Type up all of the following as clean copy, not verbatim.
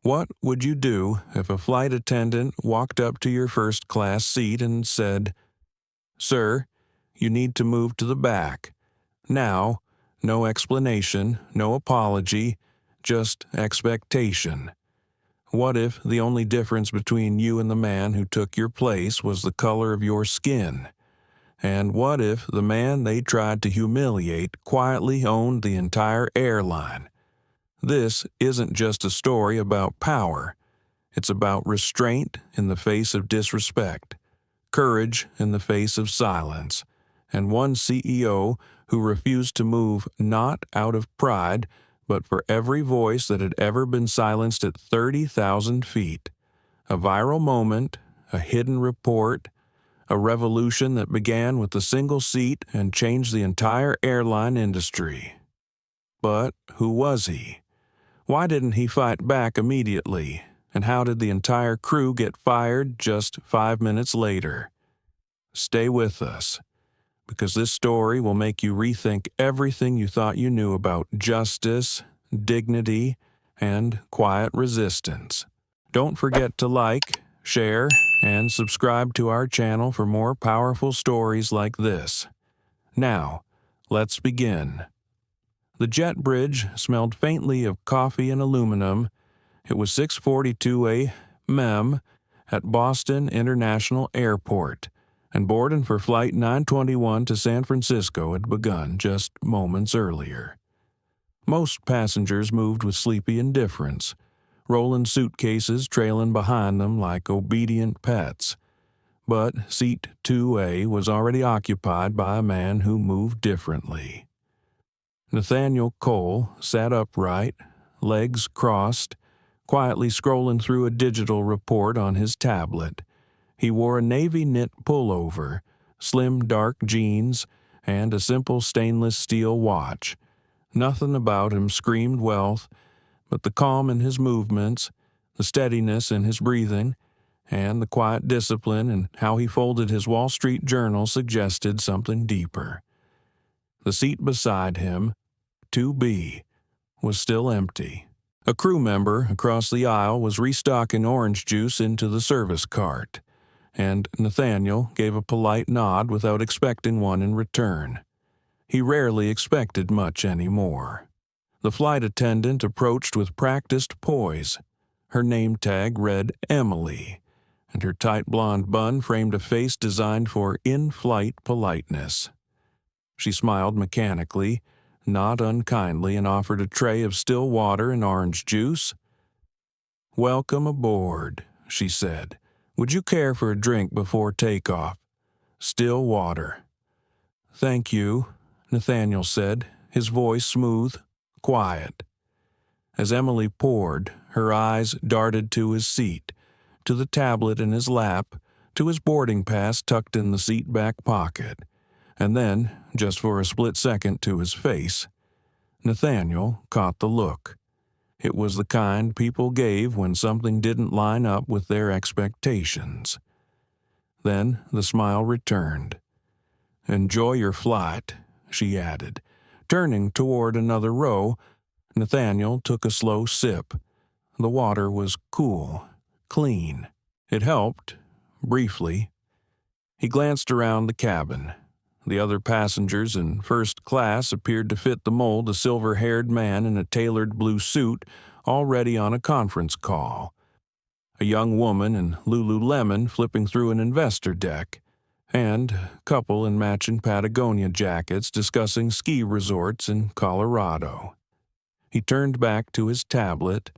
What would you do if a flight attendant walked up to your first-class seat and said, "Sir, you need to move to the back. Now, no explanation, no apology, just expectation"? What if the only difference between you and the man who took your place was the color of your skin? And what if the man they tried to humiliate quietly owned the entire airline? This isn't just a story about power. It's about restraint in the face of disrespect, courage in the face of silence, and one CEO who refused to move not out of pride, but for every voice that had ever been silenced at 30,000 feet. A viral moment, a hidden report, a revolution that began with a single seat and changed the entire airline industry. But who was he? Why didn't he fight back immediately? And how did the entire crew get fired just 5 minutes later? Stay with us, because this story will make you rethink everything you thought you knew about justice, dignity, and quiet resistance. Don't forget to like, share, and subscribe to our channel for more powerful stories like this. Now, let's begin. The jet bridge smelled faintly of coffee and aluminum. It was 6:42 a.m. at Boston International Airport, and boarding for Flight 921 to San Francisco had begun just moments earlier. Most passengers moved with sleepy indifference, rolling suitcases trailing behind them like obedient pets. But seat 2A was already occupied by a man who moved differently. Nathaniel Cole sat upright, legs crossed, quietly scrolling through a digital report on his tablet. He wore a navy knit pullover, slim dark jeans, and a simple stainless steel watch. Nothing about him screamed wealth, but the calm in his movements, the steadiness in his breathing, and the quiet discipline in how he folded his Wall Street Journal suggested something deeper. The seat beside him, 2B, was still empty. A crew member across the aisle was restocking orange juice into the service cart, and Nathaniel gave a polite nod without expecting one in return. He rarely expected much anymore. The flight attendant approached with practiced poise. Her name tag read Emily, and her tight blonde bun framed a face designed for in-flight politeness. She smiled mechanically, not unkindly, and offered a tray of still water and orange juice. "Welcome aboard," she said. "Would you care for a drink before takeoff? Still water." "Thank you," Nathaniel said, his voice smooth, quiet. As Emily poured, her eyes darted to his seat, to the tablet in his lap, to his boarding pass tucked in the seat back pocket, and then, just for a split second, to his face. Nathaniel caught the look. It was the kind people gave when something didn't line up with their expectations. Then the smile returned. "Enjoy your flight," she added. Turning toward another row, Nathaniel took a slow sip. The water was cool, clean. It helped, briefly. He glanced around the cabin. The other passengers in first class appeared to fit the mold, a silver-haired man in a tailored blue suit, already on a conference call. A young woman in Lululemon flipping through an investor deck, and a couple in matching Patagonia jackets discussing ski resorts in Colorado. He turned back to his tablet,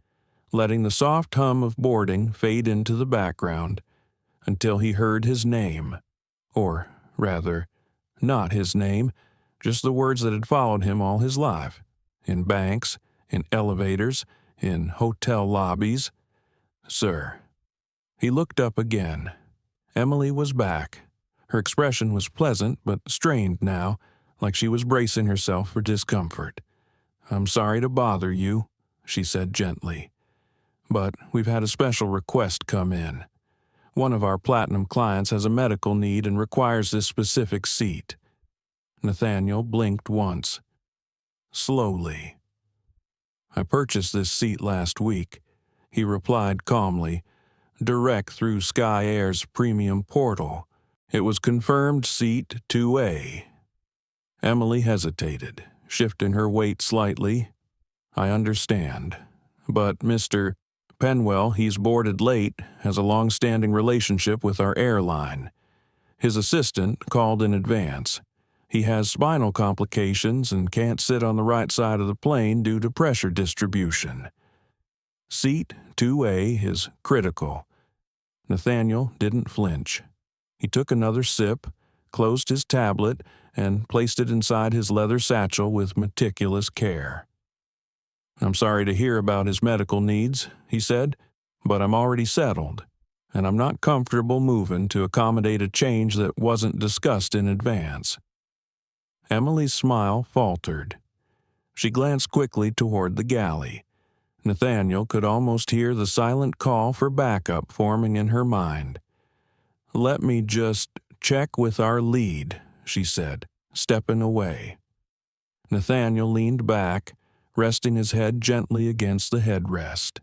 letting the soft hum of boarding fade into the background, until he heard his name, or rather, not his name, just the words that had followed him all his life, in banks, in elevators, in hotel lobbies. "Sir." He looked up again. Emily was back. Her expression was pleasant but strained now, like she was bracing herself for discomfort. "I'm sorry to bother you," she said gently, "but we've had a special request come in. One of our platinum clients has a medical need and requires this specific seat." Nathaniel blinked once. Slowly. "I purchased this seat last week. he replied calmly, direct through Sky Air's premium portal. It was confirmed seat 2A. Emily hesitated, shifting her weight slightly. I understand. But Mr. Penwell, he's boarded late, has a long-standing relationship with our airline. His assistant called in advance. He has spinal complications and can't sit on the right side of the plane due to pressure distribution. Seat 2A is critical. Nathaniel didn't flinch. He took another sip, closed his tablet, and placed it inside his leather satchel with meticulous care. I'm sorry to hear about his medical needs, he said, but I'm already settled, and I'm not comfortable moving to accommodate a change that wasn't discussed in advance. Emily's smile faltered. She glanced quickly toward the galley. Nathaniel could almost hear the silent call for backup forming in her mind. Let me just check with our lead, she said, stepping away. Nathaniel leaned back, resting his head gently against the headrest.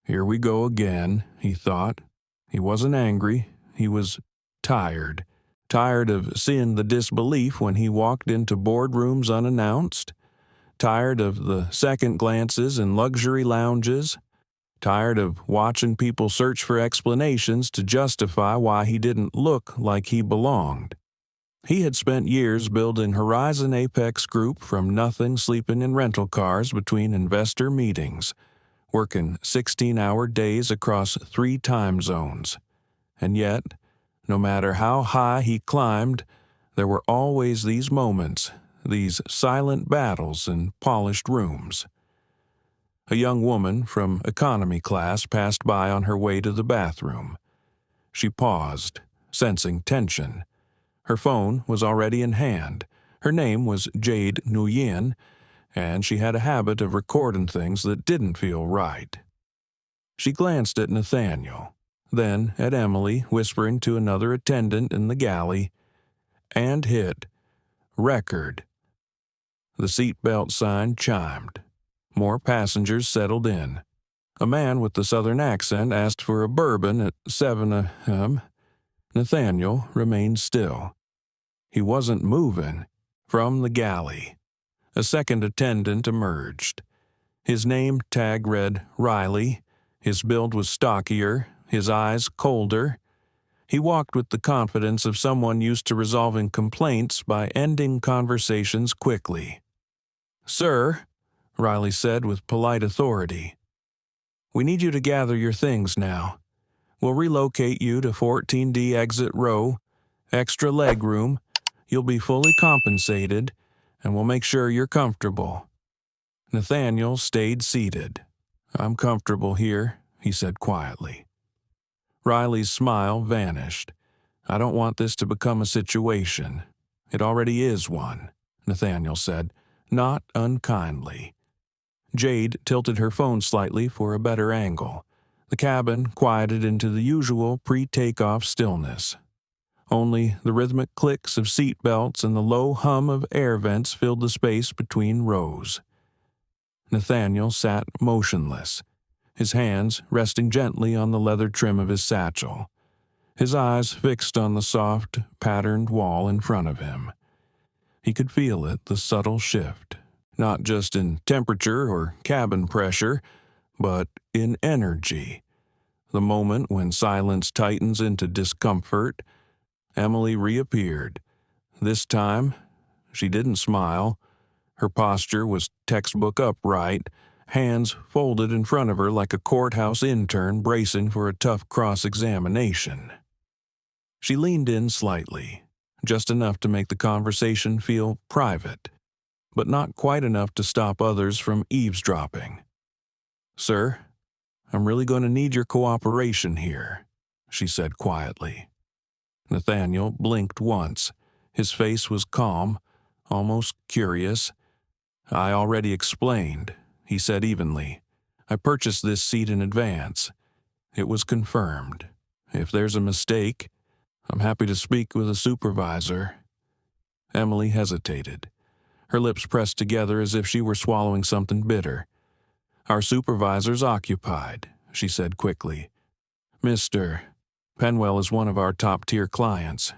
Here we go again, he thought. He wasn't angry. He was tired. Tired of seeing the disbelief when he walked into boardrooms unannounced. Tired of the second glances in luxury lounges. Tired of watching people search for explanations to justify why he didn't look like he belonged. He had spent years building Horizon Apex Group from nothing, sleeping in rental cars between investor meetings, working 16-hour days across 3 time zones. And yet, no matter how high he climbed, there were always these moments, these silent battles in polished rooms. A young woman from economy class passed by on her way to the bathroom. She paused, sensing tension. Her phone was already in hand. Her name was Jade Nguyen, and she had a habit of recording things that didn't feel right. She glanced at Nathaniel, then at Emily, whispering to another attendant in the galley, and hit record. The seatbelt sign chimed. More passengers settled in. A man with a southern accent asked for a bourbon at 7 a.m. Nathaniel remained still. He wasn't moving. From the galley, a second attendant emerged. His name tag read Riley. His build was stockier, his eyes colder. He walked with the confidence of someone used to resolving complaints by ending conversations quickly. Sir, Riley said with polite authority, we need you to gather your things now. We'll relocate you to 14D exit row, extra leg room. You'll be fully compensated, and we'll make sure you're comfortable. Nathaniel stayed seated. I'm comfortable here, he said quietly. Riley's smile vanished. I don't want this to become a situation. It already is one, Nathaniel said, not unkindly. Jade tilted her phone slightly for a better angle. The cabin quieted into the usual pre-takeoff stillness. Only the rhythmic clicks of seat belts and the low hum of air vents filled the space between rows. Nathaniel sat motionless, his hands resting gently on the leather trim of his satchel, his eyes fixed on the soft, patterned wall in front of him. He could feel it, the subtle shift, not just in temperature or cabin pressure, but in energy. The moment when silence tightens into discomfort. Emily reappeared. This time, she didn't smile. Her posture was textbook upright, hands folded in front of her like a courthouse intern bracing for a tough cross-examination. She leaned in slightly, just enough to make the conversation feel private, but not quite enough to stop others from eavesdropping. Sir, I'm really going to need your cooperation here, she said quietly. Nathaniel blinked once. His face was calm, almost curious. I already explained, he said evenly. I purchased this seat in advance. It was confirmed. If there's a mistake, I'm happy to speak with a supervisor. Emily hesitated. Her lips pressed together as if she were swallowing something bitter. Our supervisor's occupied. she said quickly. Mr. Penwell is one of our top-tier clients.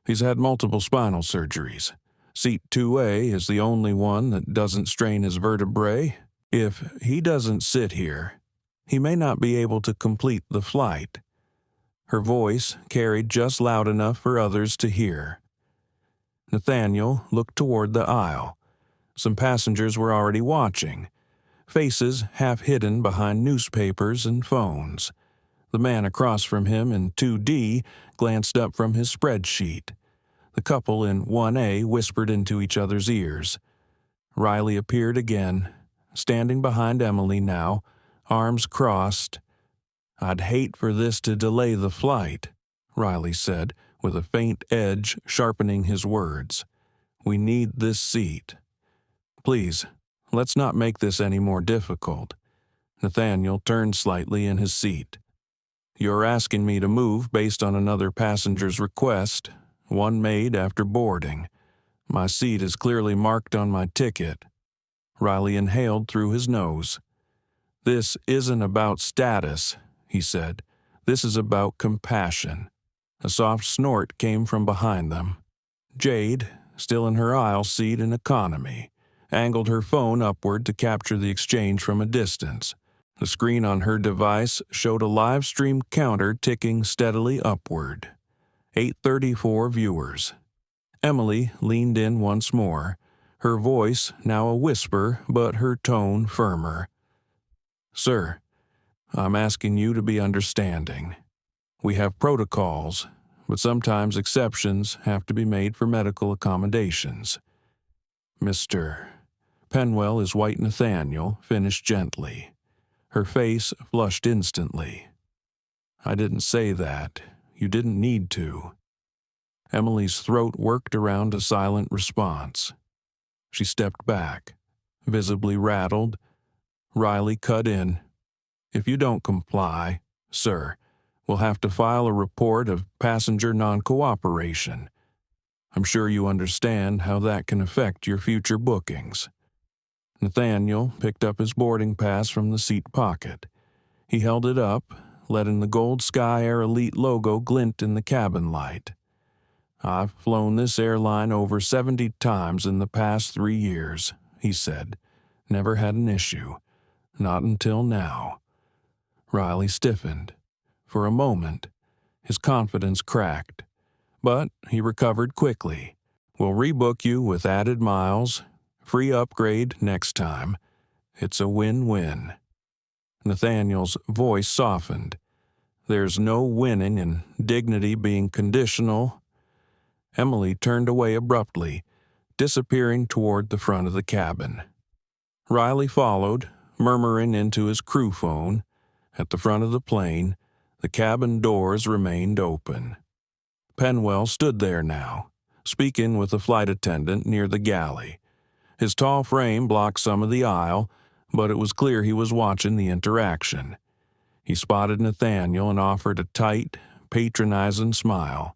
He's had multiple spinal surgeries. Seat 2A is the only one that doesn't strain his vertebrae. If he doesn't sit here, he may not be able to complete the flight. Her voice carried just loud enough for others to hear. Nathaniel looked toward the aisle. Some passengers were already watching, faces half hidden behind newspapers and phones. The man across from him in 2D glanced up from his spreadsheet. The couple in 1A whispered into each other's ears. Riley appeared again, standing behind Emily now, arms crossed. I'd hate for this to delay the flight, Riley said, with a faint edge sharpening his words. We need this seat. Please, let's not make this any more difficult. Nathaniel turned slightly in his seat. You're asking me to move based on another passenger's request, one made after boarding. My seat is clearly marked on my ticket. Riley inhaled through his nose. This isn't about status, he said. This is about compassion. A soft snort came from behind them. Jade, still in her aisle seat in economy, angled her phone upward to capture the exchange from a distance. The screen on her device showed a live stream counter ticking steadily upward. 834 viewers. Emily leaned in once more, her voice now a whisper but her tone firmer. Sir, I'm asking you to be understanding. We have protocols, but sometimes exceptions have to be made for medical accommodations. Mr. Penwell is White Nathaniel, finished gently. Her face flushed instantly. I didn't say that. You didn't need to. Emily's throat worked around a silent response. She stepped back, visibly rattled. Riley cut in. If you don't comply, sir, we'll have to file a report of passenger non-cooperation. I'm sure you understand how that can affect your future bookings. Nathaniel picked up his boarding pass from the seat pocket. He held it up, letting the Gold Sky Air Elite logo glint in the cabin light. I've flown this airline over 70 times in the past 3 years, he said. Never had an issue. Not until now. Riley stiffened. For a moment, his confidence cracked. But he recovered quickly. We'll rebook you with added miles, free upgrade next time. It's a win-win. Nathaniel's voice softened. There's no winning in dignity being conditional. Emily turned away abruptly, disappearing toward the front of the cabin. Riley followed, murmuring into his crew phone. At the front of the plane, the cabin doors remained open. Penwell stood there now, speaking with a flight attendant near the galley. His tall frame blocked some of the aisle, but it was clear he was watching the interaction. He spotted Nathaniel and offered a tight, patronizing smile.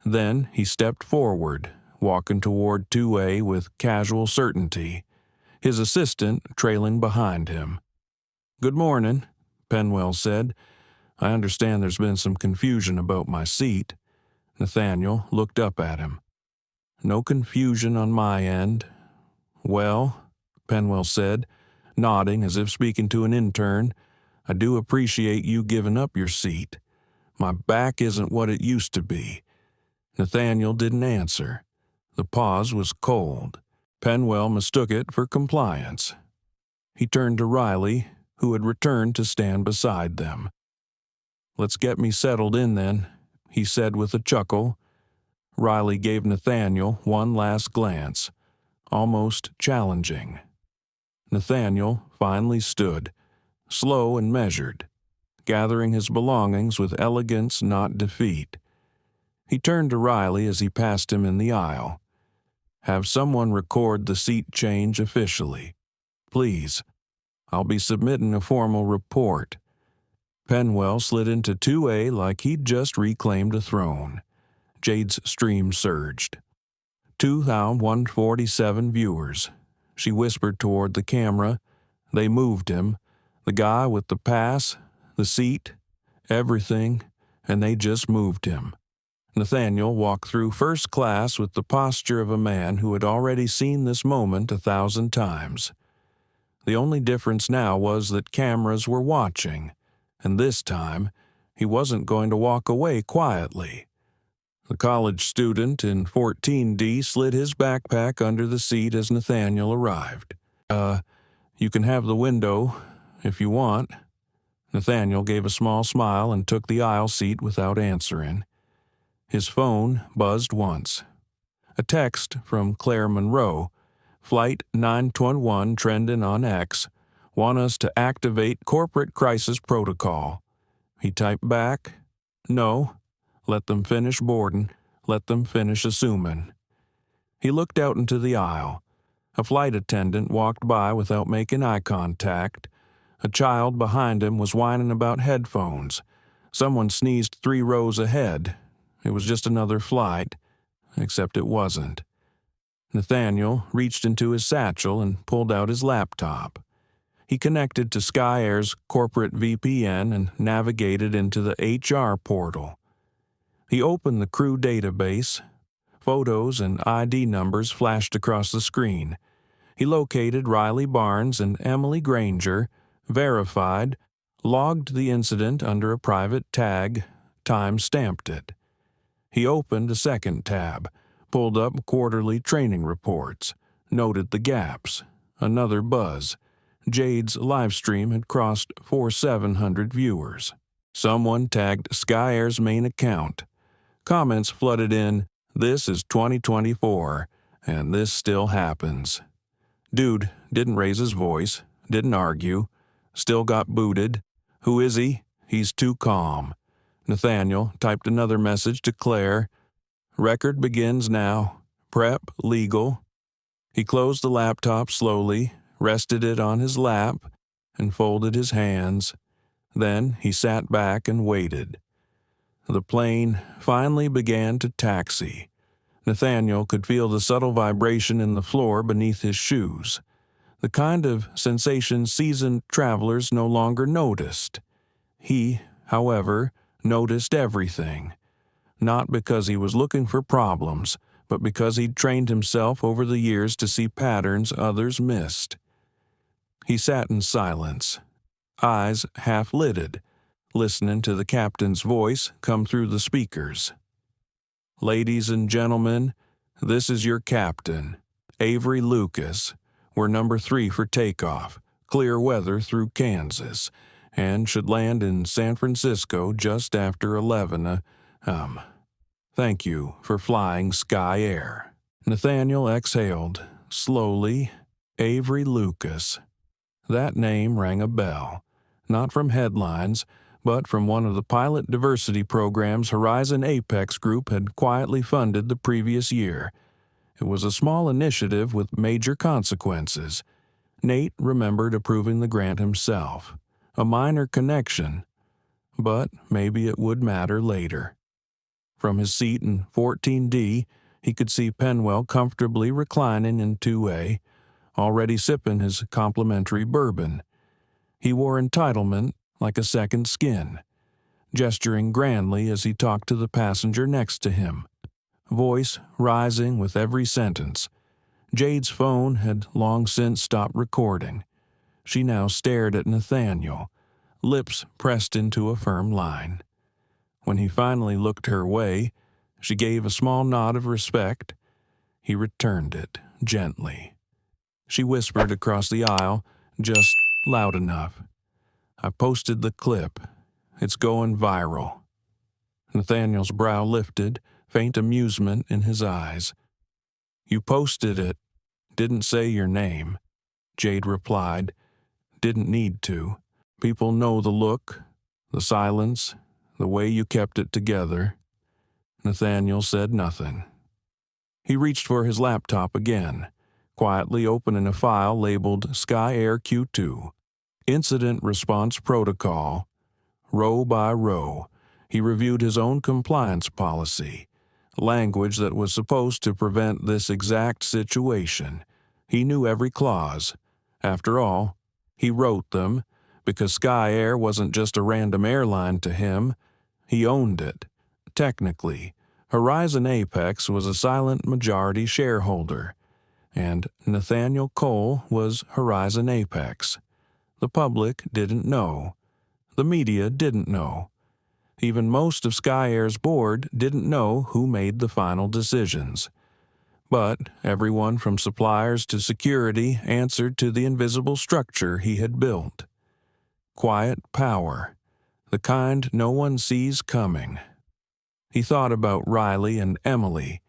Then he stepped forward, walking toward 2A with casual certainty, his assistant trailing behind him. Good morning, Penwell said. I understand there's been some confusion about my seat. Nathaniel looked up at him. No confusion on my end. Well, Penwell said, nodding as if speaking to an intern, I do appreciate you giving up your seat. My back isn't what it used to be. Nathaniel didn't answer. The pause was cold. Penwell mistook it for compliance. He turned to Riley, who had returned to stand beside them. Let's get me settled in then, he said with a chuckle. Riley gave Nathaniel one last glance, almost challenging. Nathaniel finally stood, slow and measured, gathering his belongings with elegance, not defeat. He turned to Riley as he passed him in the aisle. Have someone record the seat change officially. Please. I'll be submitting a formal report. Penwell slid into 2A like he'd just reclaimed a throne. Jade's stream surged. 2,147 viewers. She whispered toward the camera. They moved him. The guy with the pass, the seat, everything, and they just moved him. Nathaniel walked through first class with the posture of a man who had already seen this moment 1,000 times. The only difference now was that cameras were watching, and this time he wasn't going to walk away quietly. The college student in 14D slid his backpack under the seat as Nathaniel arrived. You can have the window, if you want." Nathaniel gave a small smile and took the aisle seat without answering. His phone buzzed once. A text from Claire Monroe. "Flight 921 trending on X. Want us to activate corporate crisis protocol." He typed back, "No. Let them finish boarding. Let them finish assuming." He looked out into the aisle. A flight attendant walked by without making eye contact. A child behind him was whining about headphones. Someone sneezed 3 rows ahead. It was just another flight, except it wasn't. Nathaniel reached into his satchel and pulled out his laptop. He connected to Sky Air's corporate VPN and navigated into the HR portal. He opened the crew database. Photos and ID numbers flashed across the screen. He located Riley Barnes and Emily Granger, verified, logged the incident under a private tag, time-stamped it. He opened a second tab, pulled up quarterly training reports, noted the gaps. Another buzz. Jade's live stream had crossed 4,700 viewers. Someone tagged Sky Air's main account. Comments flooded in, "This is 2024, and this still happens." Dude didn't raise his voice, didn't argue, still got booted. "Who is he? He's too calm." Nathaniel typed another message to Claire. "Record begins now. Prep legal." He closed the laptop slowly, rested it on his lap, and folded his hands. Then he sat back and waited. The plane finally began to taxi. Nathaniel could feel the subtle vibration in the floor beneath his shoes, the kind of sensation seasoned travelers no longer noticed. He, however, noticed everything, not because he was looking for problems, but because he'd trained himself over the years to see patterns others missed. He sat in silence, eyes half-lidded, listening to the captain's voice come through the speakers. "Ladies and gentlemen, this is your captain, Avery Lucas. We're number 3 for takeoff, clear weather through Kansas, and should land in San Francisco just after 11. Thank you for flying Sky Air." Nathaniel exhaled, slowly. Avery Lucas. That name rang a bell, not from headlines, but from one of the pilot diversity programs Horizon Apex Group had quietly funded the previous year. It was a small initiative with major consequences. Nate remembered approving the grant himself. A minor connection, but maybe it would matter later. From his seat in 14D, he could see Penwell comfortably reclining in 2A, already sipping his complimentary bourbon. He wore entitlement like a second skin, gesturing grandly as he talked to the passenger next to him, voice rising with every sentence. Jade's phone had long since stopped recording. She now stared at Nathaniel, lips pressed into a firm line. When he finally looked her way, she gave a small nod of respect. He returned it, gently. She whispered across the aisle, just loud enough. "I posted the clip. It's going viral." Nathaniel's brow lifted, faint amusement in his eyes. "You posted it. Didn't say your name," Jade replied. "Didn't need to. People know the look, the silence, the way you kept it together." Nathaniel said nothing. He reached for his laptop again, quietly opening a file labeled Sky Air Q2. Incident Response Protocol. Row by row, he reviewed his own compliance policy, language that was supposed to prevent this exact situation. He knew every clause. After all, he wrote them because Sky Air wasn't just a random airline to him. He owned it. Technically, Horizon Apex was a silent majority shareholder, and Nathaniel Cole was Horizon Apex. The public didn't know. The media didn't know. Even most of Sky Air's board didn't know who made the final decisions. But everyone from suppliers to security answered to the invisible structure he had built. Quiet power, the kind no one sees coming. He thought about Riley and Emily.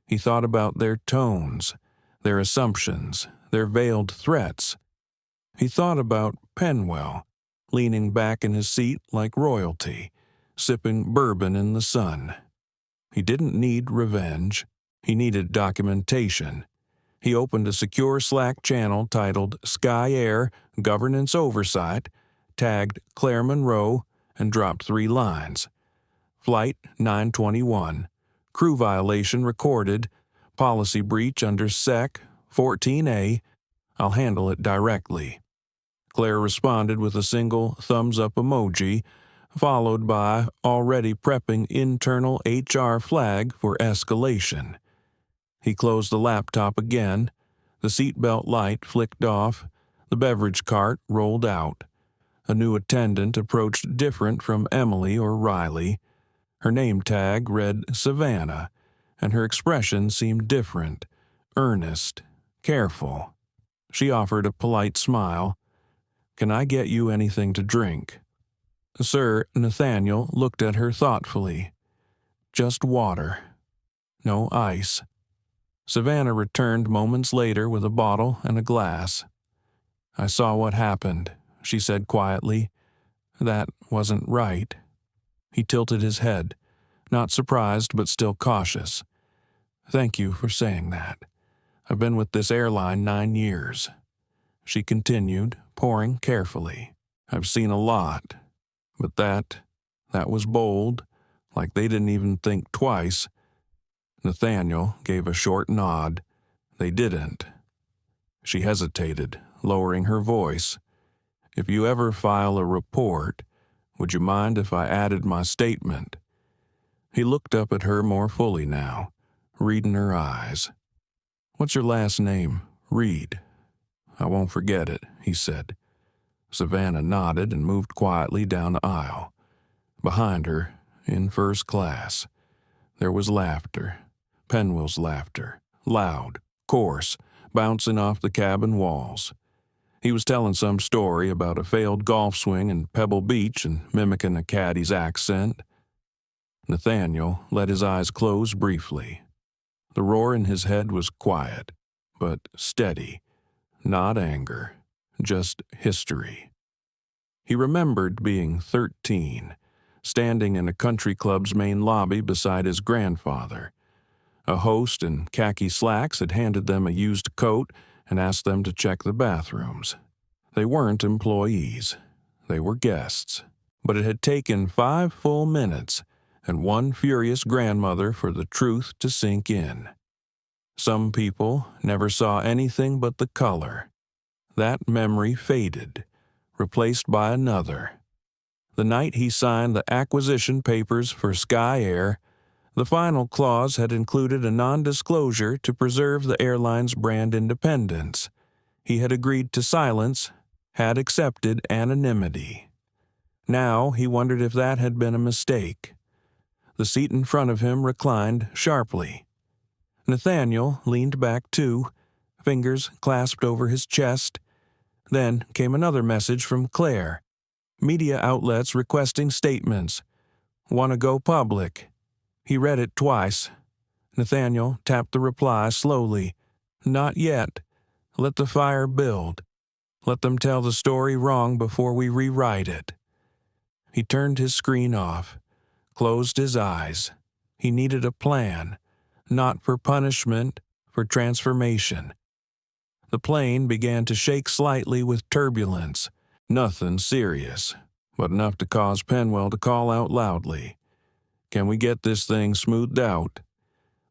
He thought about their tones, their assumptions, their veiled threats. He thought about Penwell, leaning back in his seat like royalty, sipping bourbon in the sun. He didn't need revenge. He needed documentation. He opened a secure Slack channel titled Sky Air Governance Oversight, tagged Claire Monroe, and dropped 3 lines. Flight 921. Crew violation recorded. Policy breach under Sec. 14A. I'll handle it directly. Claire responded with a single thumbs-up emoji, followed by already prepping internal HR flag for escalation. He closed the laptop again. The seatbelt light flicked off. The beverage cart rolled out. A new attendant approached different from Emily or Riley. Her name tag read Savannah, and her expression seemed different, earnest, careful. She offered a polite smile. "Can I get you anything to drink?" Sir Nathaniel looked at her thoughtfully. "Just water. No ice." Savannah returned moments later with a bottle and a glass. "I saw what happened," she said quietly. "That wasn't right." He tilted his head, not surprised but still cautious. "Thank you for saying that. I've been with this airline 9 years." She continued, pouring carefully. "I've seen a lot. But that was bold, like they didn't even think twice." Nathaniel gave a short nod. "They didn't." She hesitated, lowering her voice. "If you ever file a report, would you mind if I added my statement?" He looked up at her more fully now, reading her eyes. "What's your last name? Reed." "I won't forget it," he said. Savannah nodded and moved quietly down the aisle. Behind her, in first class, there was laughter. Penwell's laughter, loud, coarse, bouncing off the cabin walls. He was telling some story about a failed golf swing in Pebble Beach and mimicking a caddy's accent. Nathaniel let his eyes close briefly. The roar in his head was quiet, but steady. Not anger, just history. He remembered being 13, standing in a country club's main lobby beside his grandfather. A host in khaki slacks had handed them a used coat and asked them to check the bathrooms. They weren't employees. They were guests. But it had taken 5 full minutes and one furious grandmother for the truth to sink in. Some people never saw anything but the color. That memory faded, replaced by another. The night he signed the acquisition papers for Sky Air, the final clause had included a non-disclosure to preserve the airline's brand independence. He had agreed to silence, had accepted anonymity. Now he wondered if that had been a mistake. The seat in front of him reclined sharply. Nathaniel leaned back too, fingers clasped over his chest. Then came another message from Claire. Media outlets requesting statements. Want to go public. He read it twice. Nathaniel tapped the reply slowly. Not yet. Let the fire build. Let them tell the story wrong before we rewrite it. He turned his screen off, closed his eyes. He needed a plan, not for punishment, for transformation. The plane began to shake slightly with turbulence. Nothing serious, but enough to cause Penwell to call out loudly. Can we get this thing smoothed out?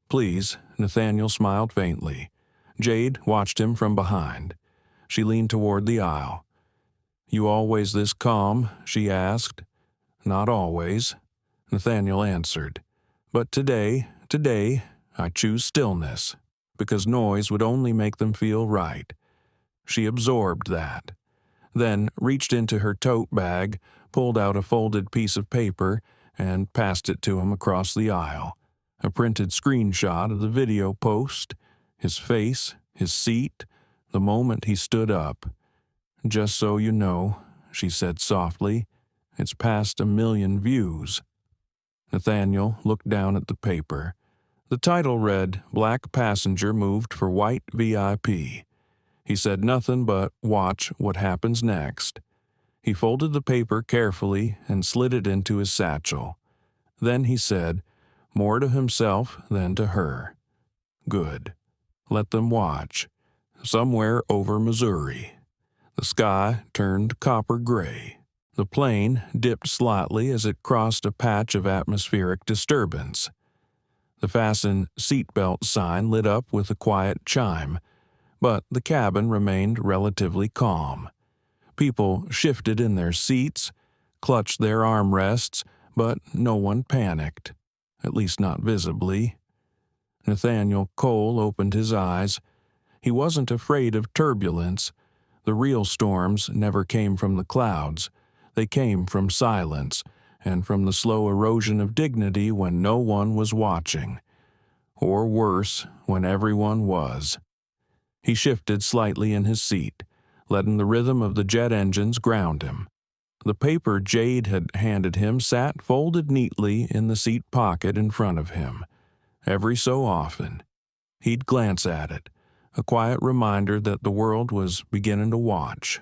Please, Nathaniel smiled faintly. Jade watched him from behind. She leaned toward the aisle. "You always this calm?" she asked. "Not always," Nathaniel answered. "But today, I choose stillness, because noise would only make them feel right." She absorbed that, then reached into her tote bag, pulled out a folded piece of paper, and passed it to him across the aisle. A printed screenshot of the video post, his face, his seat, the moment he stood up. "Just so you know," she said softly, "it's past 1 million views." Nathaniel looked down at the paper. The title read, "Black Passenger Moved for White VIP." He said nothing but, "Watch what happens next." He folded the paper carefully and slid it into his satchel. Then he said, more to himself than to her, "Good. Let them watch." Somewhere over Missouri, the sky turned copper gray. The plane dipped slightly as it crossed a patch of atmospheric disturbance. The fasten seatbelt sign lit up with a quiet chime, but the cabin remained relatively calm. People shifted in their seats, clutched their armrests, but no one panicked, at least not visibly. Nathaniel Cole opened his eyes. He wasn't afraid of turbulence. The real storms never came from the clouds. They came from silence, and from the slow erosion of dignity when no one was watching. Or worse, when everyone was. He shifted slightly in his seat, letting the rhythm of the jet engines ground him. The paper Jade had handed him sat folded neatly in the seat pocket in front of him. Every so often, he'd glance at it, a quiet reminder that the world was beginning to watch.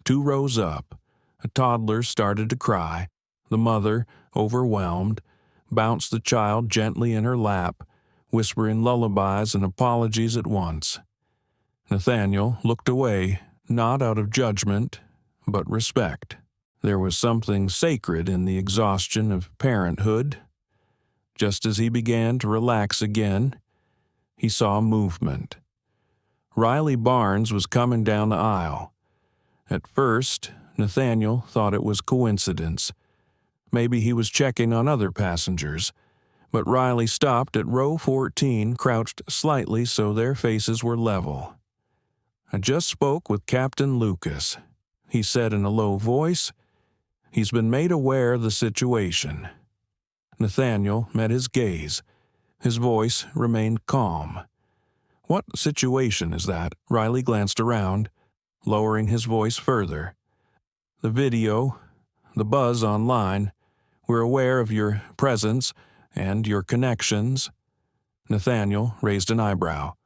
2 rows up, a toddler started to cry. The mother, overwhelmed, bounced the child gently in her lap, whispering lullabies and apologies at once. Nathaniel looked away, not out of judgment, but respect. There was something sacred in the exhaustion of parenthood. Just as he began to relax again, he saw movement. Riley Barnes was coming down the aisle. At first, Nathaniel thought it was coincidence. Maybe he was checking on other passengers, but Riley stopped at row 14, crouched slightly so their faces were level. "I just spoke with Captain Lucas," he said in a low voice. "He's been made aware of the situation." Nathaniel met his gaze. His voice remained calm. "What situation is that?" Riley glanced around, lowering his voice further. "The video, the buzz online. We're aware of your presence and your connections." Nathaniel raised an eyebrow.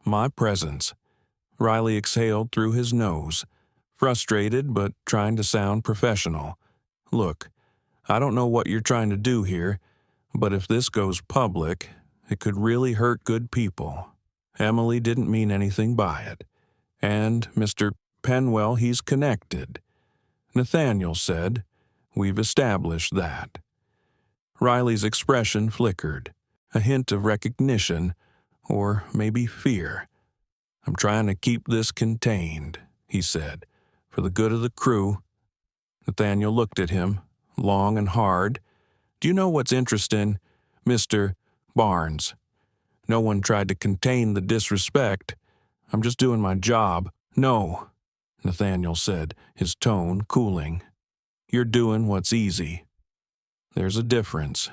"My presence." Riley exhaled through his nose, frustrated but trying to sound professional. "Look, I don't know what you're trying to do here, but if this goes public, it could really hurt good people. Emily didn't mean anything by it. And Mr. Penwell, he's connected." Nathaniel said, "We've established that." Riley's expression flickered, a hint of recognition, or maybe fear. "I'm trying to keep this contained," he said, "for the good of the crew." Nathaniel looked at him, long and hard. "Do you know what's interesting, Mr. Barnes? No one tried to contain the disrespect. I'm just doing my job." "No," Nathaniel said, his tone cooling. "You're doing what's easy. There's a difference."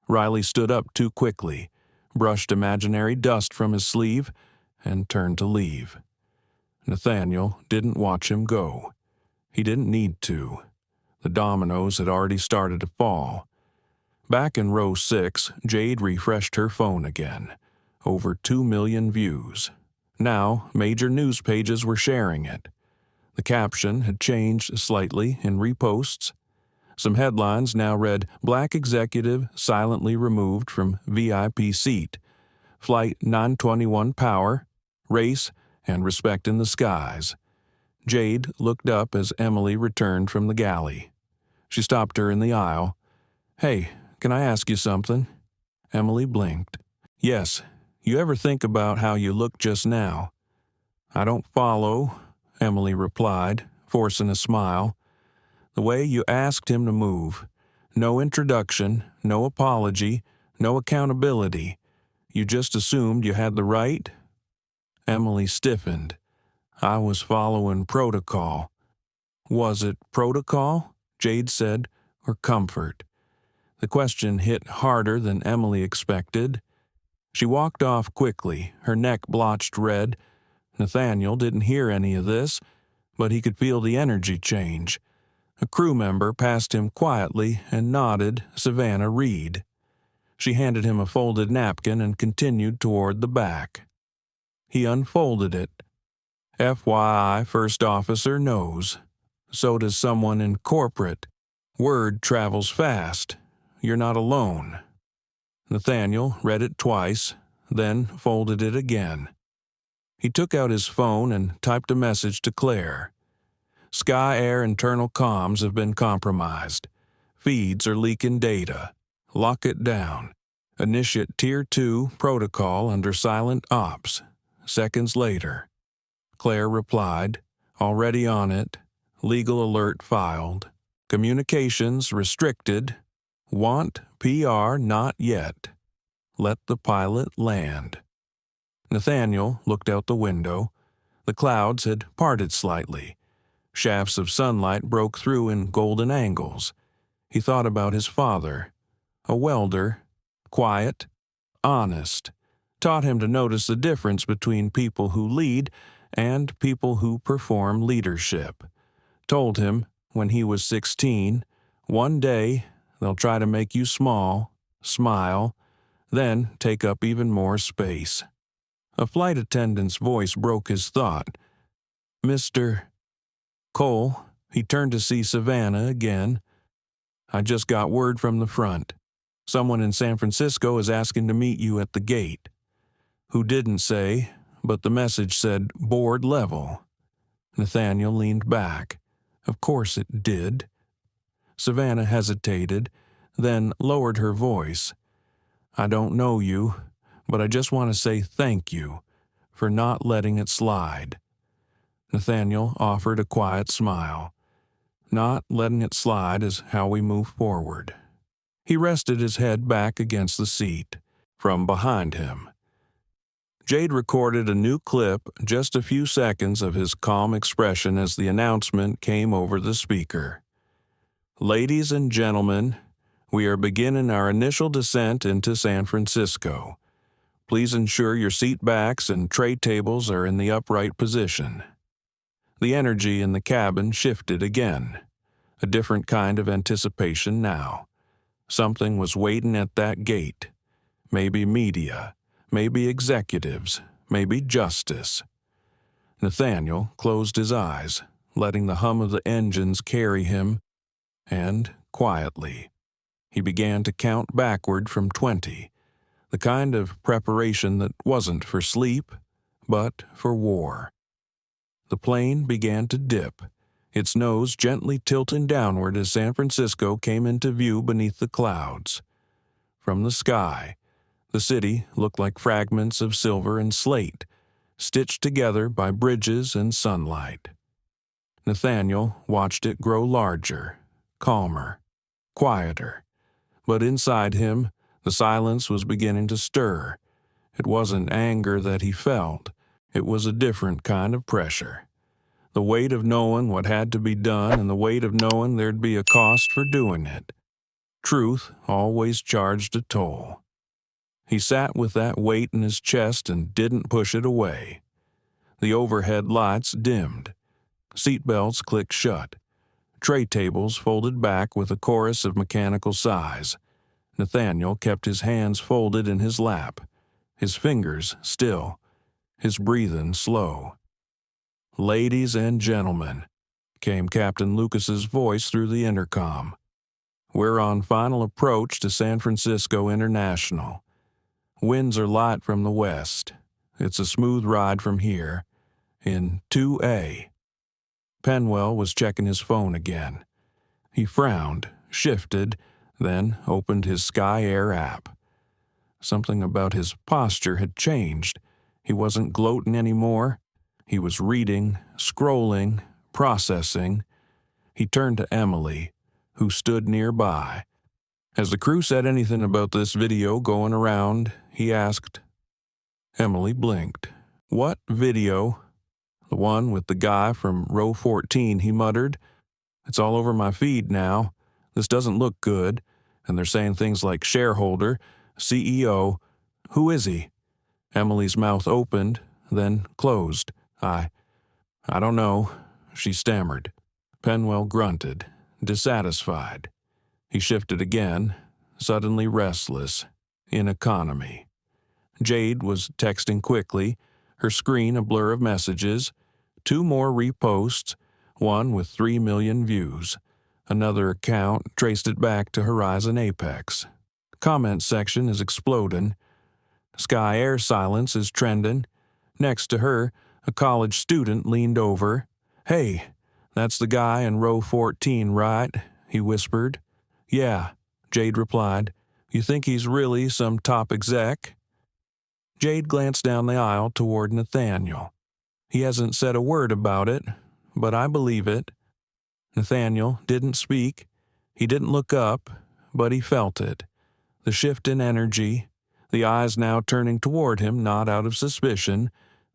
Riley stood up too quickly, brushed imaginary dust from his sleeve, and turned to leave. Nathaniel didn't watch him go. He didn't need to. The dominoes had already started to fall. Back in row 6, Jade refreshed her phone again. Over 2 million views. Now, major news pages were sharing it. The caption had changed slightly in reposts. Some headlines now read, "Black Executive Silently Removed from VIP Seat. Flight 921 Power, Race, and Respect in the Skies." Jade looked up as Emily returned from the galley. She stopped her in the aisle. "Hey, can I ask you something?" Emily blinked. "Yes. You ever think about how you looked just now?" "I don't follow," Emily replied, forcing a smile. "The way you asked him to move. No introduction, no apology, no accountability. You just assumed you had the right?" Emily stiffened. "I was following protocol." "Was it protocol?" Jade said, "or comfort?" The question hit harder than Emily expected. She walked off quickly, her neck blotched red. Nathaniel didn't hear any of this, but he could feel the energy change. A crew member passed him quietly and nodded Savannah Reed. She handed him a folded napkin and continued toward the back. He unfolded it. "FYI, First Officer knows. So does someone in corporate. Word travels fast. You're not alone." Nathaniel read it twice, then folded it again. He took out his phone and typed a message to Claire. "Sky Air internal comms have been compromised. Feeds are leaking data. Lock it down. Initiate Tier 2 protocol under silent ops." Seconds later, Claire replied, "Already on it. Legal alert filed. Communications restricted. Want PR not yet. Let the pilot land." Nathaniel looked out the window. The clouds had parted slightly. Shafts of sunlight broke through in golden angles. He thought about his father. A welder, quiet, honest, taught him to notice the difference between people who lead and people who perform leadership. Told him, when he was 16, one day they'll try to make you small, smile, then take up even more space. A flight attendant's voice broke his thought. "Mr. Cole," he turned to see Savannah again. "I just got word from the front. Someone in San Francisco is asking to meet you at the gate." Who didn't say, but the message said board level. Nathaniel leaned back. Of course it did. Savannah hesitated, then lowered her voice. "I don't know you, but I just want to say thank you for not letting it slide." Nathaniel offered a quiet smile. "Not letting it slide is how we move forward." He rested his head back against the seat. From behind him, Jade recorded a new clip, just a few seconds of his calm expression as the announcement came over the speaker. "Ladies and gentlemen, we are beginning our initial descent into San Francisco. Please ensure your seat backs and tray tables are in the upright position." The energy in the cabin shifted again. A different kind of anticipation now. Something was waiting at that gate. Maybe media, maybe executives, maybe justice. Nathaniel closed his eyes, letting the hum of the engines carry him, and, quietly, he began to count backward from 20, the kind of preparation that wasn't for sleep, but for war. The plane began to dip, its nose gently tilting downward as San Francisco came into view beneath the clouds. From the sky, the city looked like fragments of silver and slate, stitched together by bridges and sunlight. Nathaniel watched it grow larger, calmer, quieter. But inside him, the silence was beginning to stir. It wasn't anger that he felt. It was a different kind of pressure. The weight of knowing what had to be done and the weight of knowing there'd be a cost for doing it. Truth always charged a toll. He sat with that weight in his chest and didn't push it away. The overhead lights dimmed. Seatbelts clicked shut. Tray tables folded back with a chorus of mechanical sighs. Nathaniel kept his hands folded in his lap, his fingers still, his breathing slow. "Ladies and gentlemen," came Captain Lucas's voice through the intercom. "We're on final approach to San Francisco International. Winds are light from the west. It's a smooth ride from here. In 2A. Penwell was checking his phone again. He frowned, shifted, then opened his Sky Air app. Something about his posture had changed. He wasn't gloating anymore. He was reading, scrolling, processing. He turned to Emily, who stood nearby. Has the crew said anything about this video going around? He asked. Emily blinked. What video? The one with the guy from row 14, he muttered. It's all over my feed now. This doesn't look good. And they're saying things like shareholder, CEO. Who is he? Emily's mouth opened, then closed. I don't know, she stammered. Penwell grunted, dissatisfied. He shifted again, suddenly restless, in economy. Jade was texting quickly, her screen a blur of messages, 2 more reposts, one with 3 million views. Another account traced it back to Horizon Apex. Comment section is exploding. Sky Air silence is trending. Next to her, a college student leaned over. Hey, that's the guy in row 14, right? He whispered. Yeah, Jade replied. You think he's really some top exec? Jade glanced down the aisle toward Nathaniel. He hasn't said a word about it, but I believe it. Nathaniel didn't speak. He didn't look up, but he felt it. The shift in energy, the eyes now turning toward him not out of suspicion,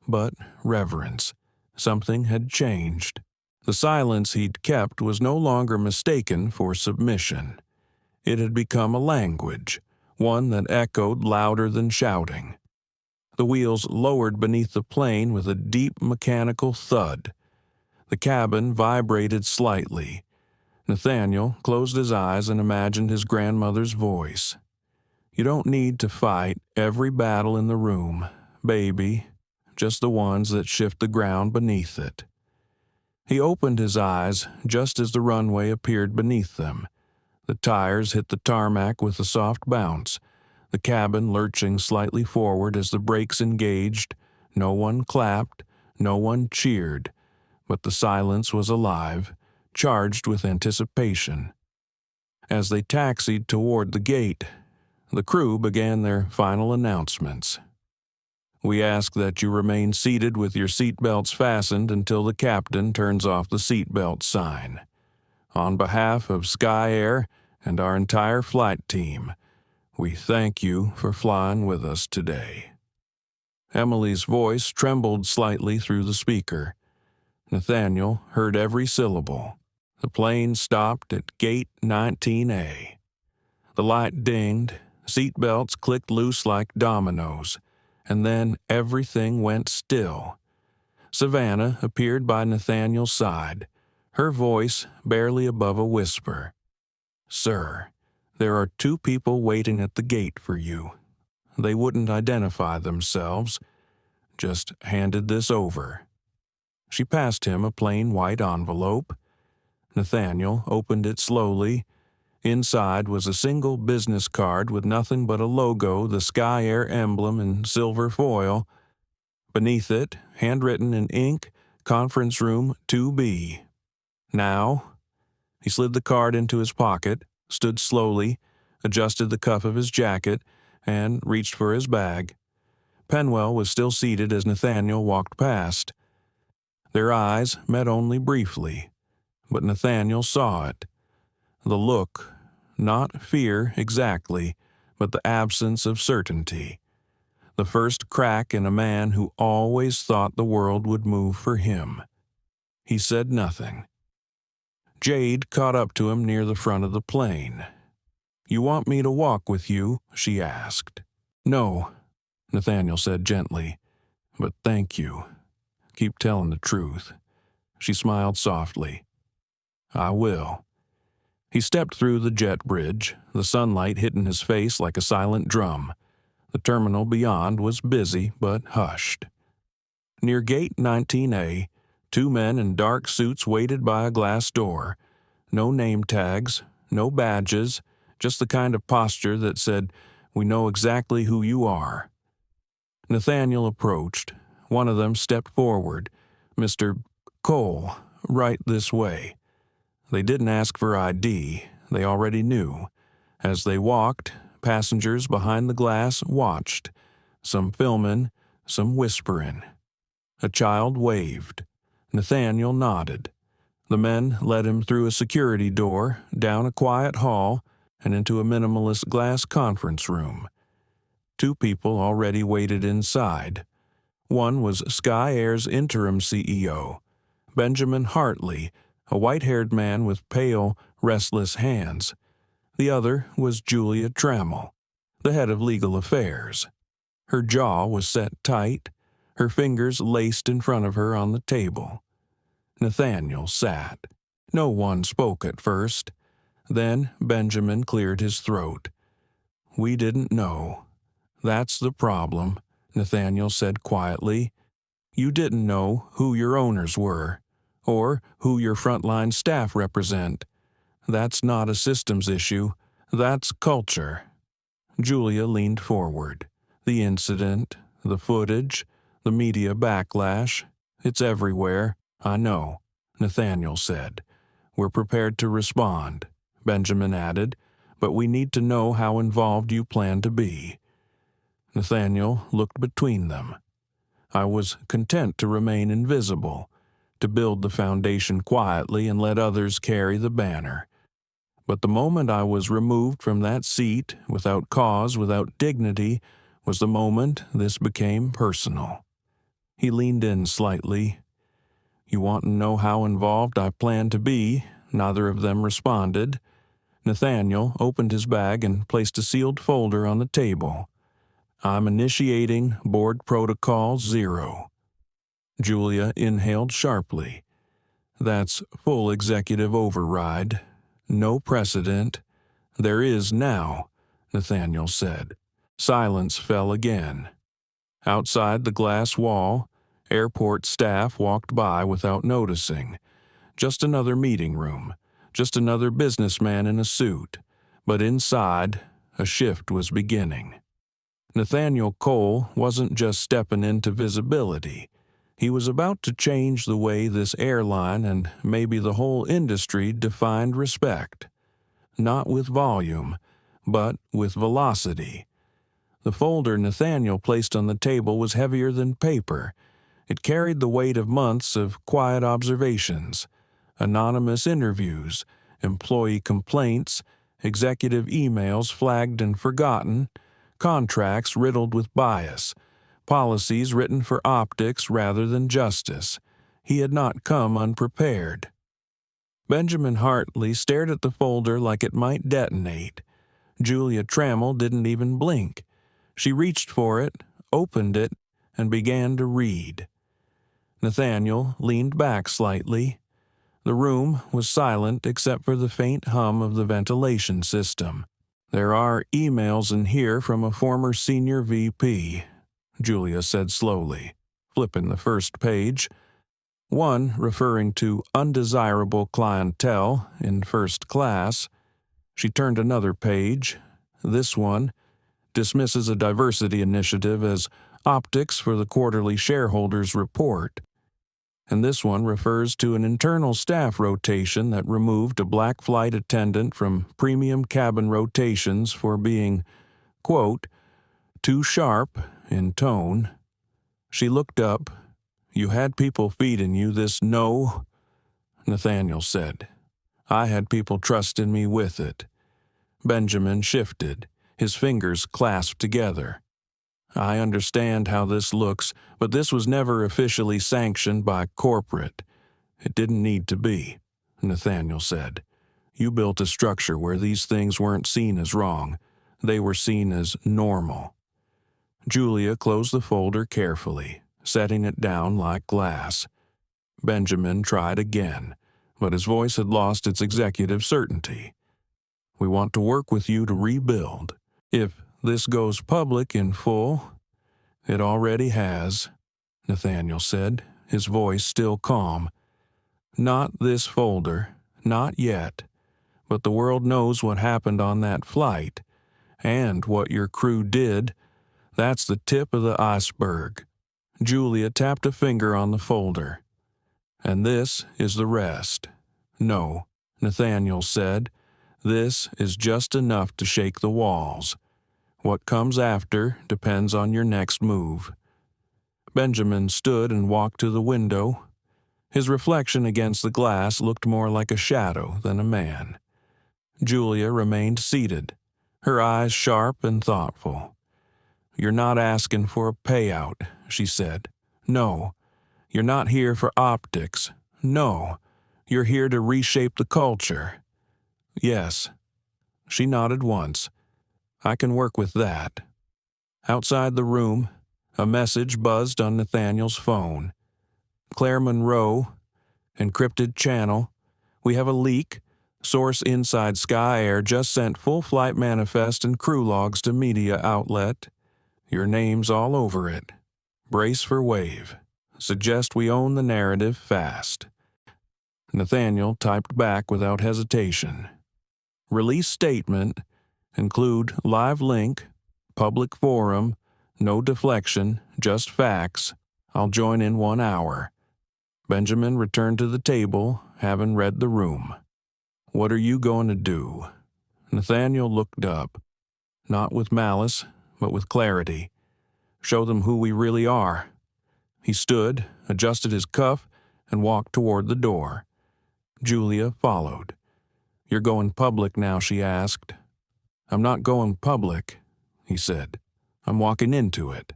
but reverence. Something had changed. The silence he'd kept was no longer mistaken for submission. It had become a language, one that echoed louder than shouting. The wheels lowered beneath the plane with a deep mechanical thud. The cabin vibrated slightly. Nathaniel closed his eyes and imagined his grandmother's voice. You don't need to fight every battle in the room, baby, just the ones that shift the ground beneath it. He opened his eyes just as the runway appeared beneath them. The tires hit the tarmac with a soft bounce, the cabin lurching slightly forward as the brakes engaged. No one clapped, no one cheered, but the silence was alive, charged with anticipation. As they taxied toward the gate, the crew began their final announcements. We ask that you remain seated with your seatbelts fastened until the captain turns off the seatbelt sign. On behalf of Sky Air and our entire flight team, we thank you for flying with us today. Emily's voice trembled slightly through the speaker. Nathaniel heard every syllable. The plane stopped at Gate 19A. The light dinged, seatbelts clicked loose like dominoes, and then everything went still. Savannah appeared by Nathaniel's side, her voice barely above a whisper. Sir, there are 2 people waiting at the gate for you. They wouldn't identify themselves, just handed this over. She passed him a plain white envelope. Nathaniel opened it slowly. Inside was a single business card with nothing but a logo, the Sky Air emblem in silver foil. Beneath it, handwritten in ink, Conference Room 2B. Now? He slid the card into his pocket, stood slowly, adjusted the cuff of his jacket, and reached for his bag. Penwell was still seated as Nathaniel walked past. Their eyes met only briefly, but Nathaniel saw it. The look, not fear exactly, but the absence of certainty. The first crack in a man who always thought the world would move for him. He said nothing. Jade caught up to him near the front of the plane. You want me to walk with you? She asked. No, Nathaniel said gently, but thank you. Keep telling the truth. She smiled softly. I will. He stepped through the jet bridge, the sunlight hitting his face like a silent drum. The terminal beyond was busy but hushed. Near Gate 19A, 2 men in dark suits waited by a glass door. No name tags, no badges, just the kind of posture that said, we know exactly who you are. Nathaniel approached. One of them stepped forward. Mr. Cole, right this way. They didn't ask for ID. They already knew. As they walked, passengers behind the glass watched, some filming, some whispering. A child waved. Nathaniel nodded. The men led him through a security door, down a quiet hall, and into a minimalist glass conference room. 2 people already waited inside. One was Sky Air's interim CEO, Benjamin Hartley, a white-haired man with pale, restless hands. The other was Julia Trammell, the head of legal affairs. Her jaw was set tight, her fingers laced in front of her on the table. Nathaniel sat. No one spoke at first. Then Benjamin cleared his throat. "We didn't know. That's the problem," Nathaniel said quietly. "You didn't know who your owners were, or who your frontline staff represent. That's not a systems issue. That's culture." Julia leaned forward. "The incident, the footage, the media backlash, it's everywhere. I know," Nathaniel said. "We're prepared to respond," Benjamin added, "but we need to know how involved you plan to be." Nathaniel looked between them. "I was content to remain invisible, to build the foundation quietly and let others carry the banner. But the moment I was removed from that seat, without cause, without dignity, was the moment this became personal." He leaned in slightly. "You want to know how involved I plan to be?" Neither of them responded. Nathaniel opened his bag and placed a sealed folder on the table. "I'm initiating Board Protocol 0. Julia inhaled sharply. "That's full executive override. No precedent." "There is now," Nathaniel said. Silence fell again. Outside the glass wall, airport staff walked by without noticing. Just another meeting room, just another businessman in a suit. But inside, a shift was beginning. Nathaniel Cole wasn't just stepping into visibility. He was about to change the way this airline and maybe the whole industry defined respect. Not with volume, but with velocity. The folder Nathaniel placed on the table was heavier than paper. It carried the weight of months of quiet observations, anonymous interviews, employee complaints, executive emails flagged and forgotten, contracts riddled with bias, policies written for optics rather than justice. He had not come unprepared. Benjamin Hartley stared at the folder like it might detonate. Julia Trammell didn't even blink. She reached for it, opened it, and began to read. Nathaniel leaned back slightly. The room was silent except for the faint hum of the ventilation system. "There are emails in here from a former senior VP," Julia said slowly, flipping the first page. One referring to undesirable clientele in first class. She turned another page. This one dismisses a diversity initiative as optics for the quarterly shareholders report. And this one refers to an internal staff rotation that removed a black flight attendant from premium cabin rotations for being, quote, "too sharp in tone." She looked up. "You had people feeding you this no," Nathaniel said. "I had people trusting me with it." Benjamin shifted, his fingers clasped together. "I understand how this looks, but this was never officially sanctioned by corporate. It didn't need to be," Nathaniel said. "You built a structure where these things weren't seen as wrong. They were seen as normal." Julia closed the folder carefully, setting it down like glass. Benjamin tried again, but his voice had lost its executive certainty. "We want to work with you to rebuild. If this goes public in full—" "It already has," Nathaniel said, his voice still calm. "Not this folder, not yet. But the world knows what happened on that flight, and what your crew did. That's the tip of the iceberg." Julia tapped a finger on the folder. "And this is the rest." "No," Nathaniel said. "This is just enough to shake the walls. What comes after depends on your next move." Benjamin stood and walked to the window. His reflection against the glass looked more like a shadow than a man. Julia remained seated, her eyes sharp and thoughtful. "You're not asking for a payout," she said. "No. You're not here for optics. No. You're here to reshape the culture." "Yes." She nodded once. "I can work with that." Outside the room, a message buzzed on Nathaniel's phone. "Claire Monroe, encrypted channel. We have a leak. Source inside Sky Air just sent full flight manifest and crew logs to media outlet. Your name's all over it. Brace for wave. Suggest we own the narrative fast." Nathaniel typed back without hesitation. "Release statement. Include live link. Public forum. No deflection, just facts. I'll join in 1 hour." Benjamin returned to the table, having read the room. "What are you going to do?" Nathaniel looked up, not with malice, but with clarity. "Show them who we really are." He stood, adjusted his cuff, and walked toward the door. Julia followed. "You're going public now?" she asked. "I'm not going public," he said. "I'm walking into it."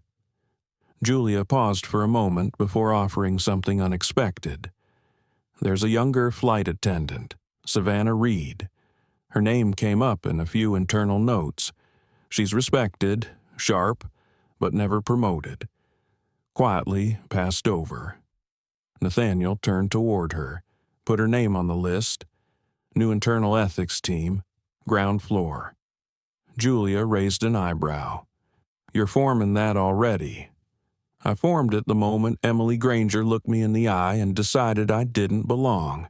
Julia paused for a moment before offering something unexpected. "There's a younger flight attendant, Savannah Reed. Her name came up in a few internal notes. She's respected, sharp, but never promoted." Quietly passed over. Nathaniel turned toward her, put her name on the list. New internal ethics team, ground floor. Julia raised an eyebrow. "You're forming that already." "I formed it the moment Emily Granger looked me in the eye and decided I didn't belong."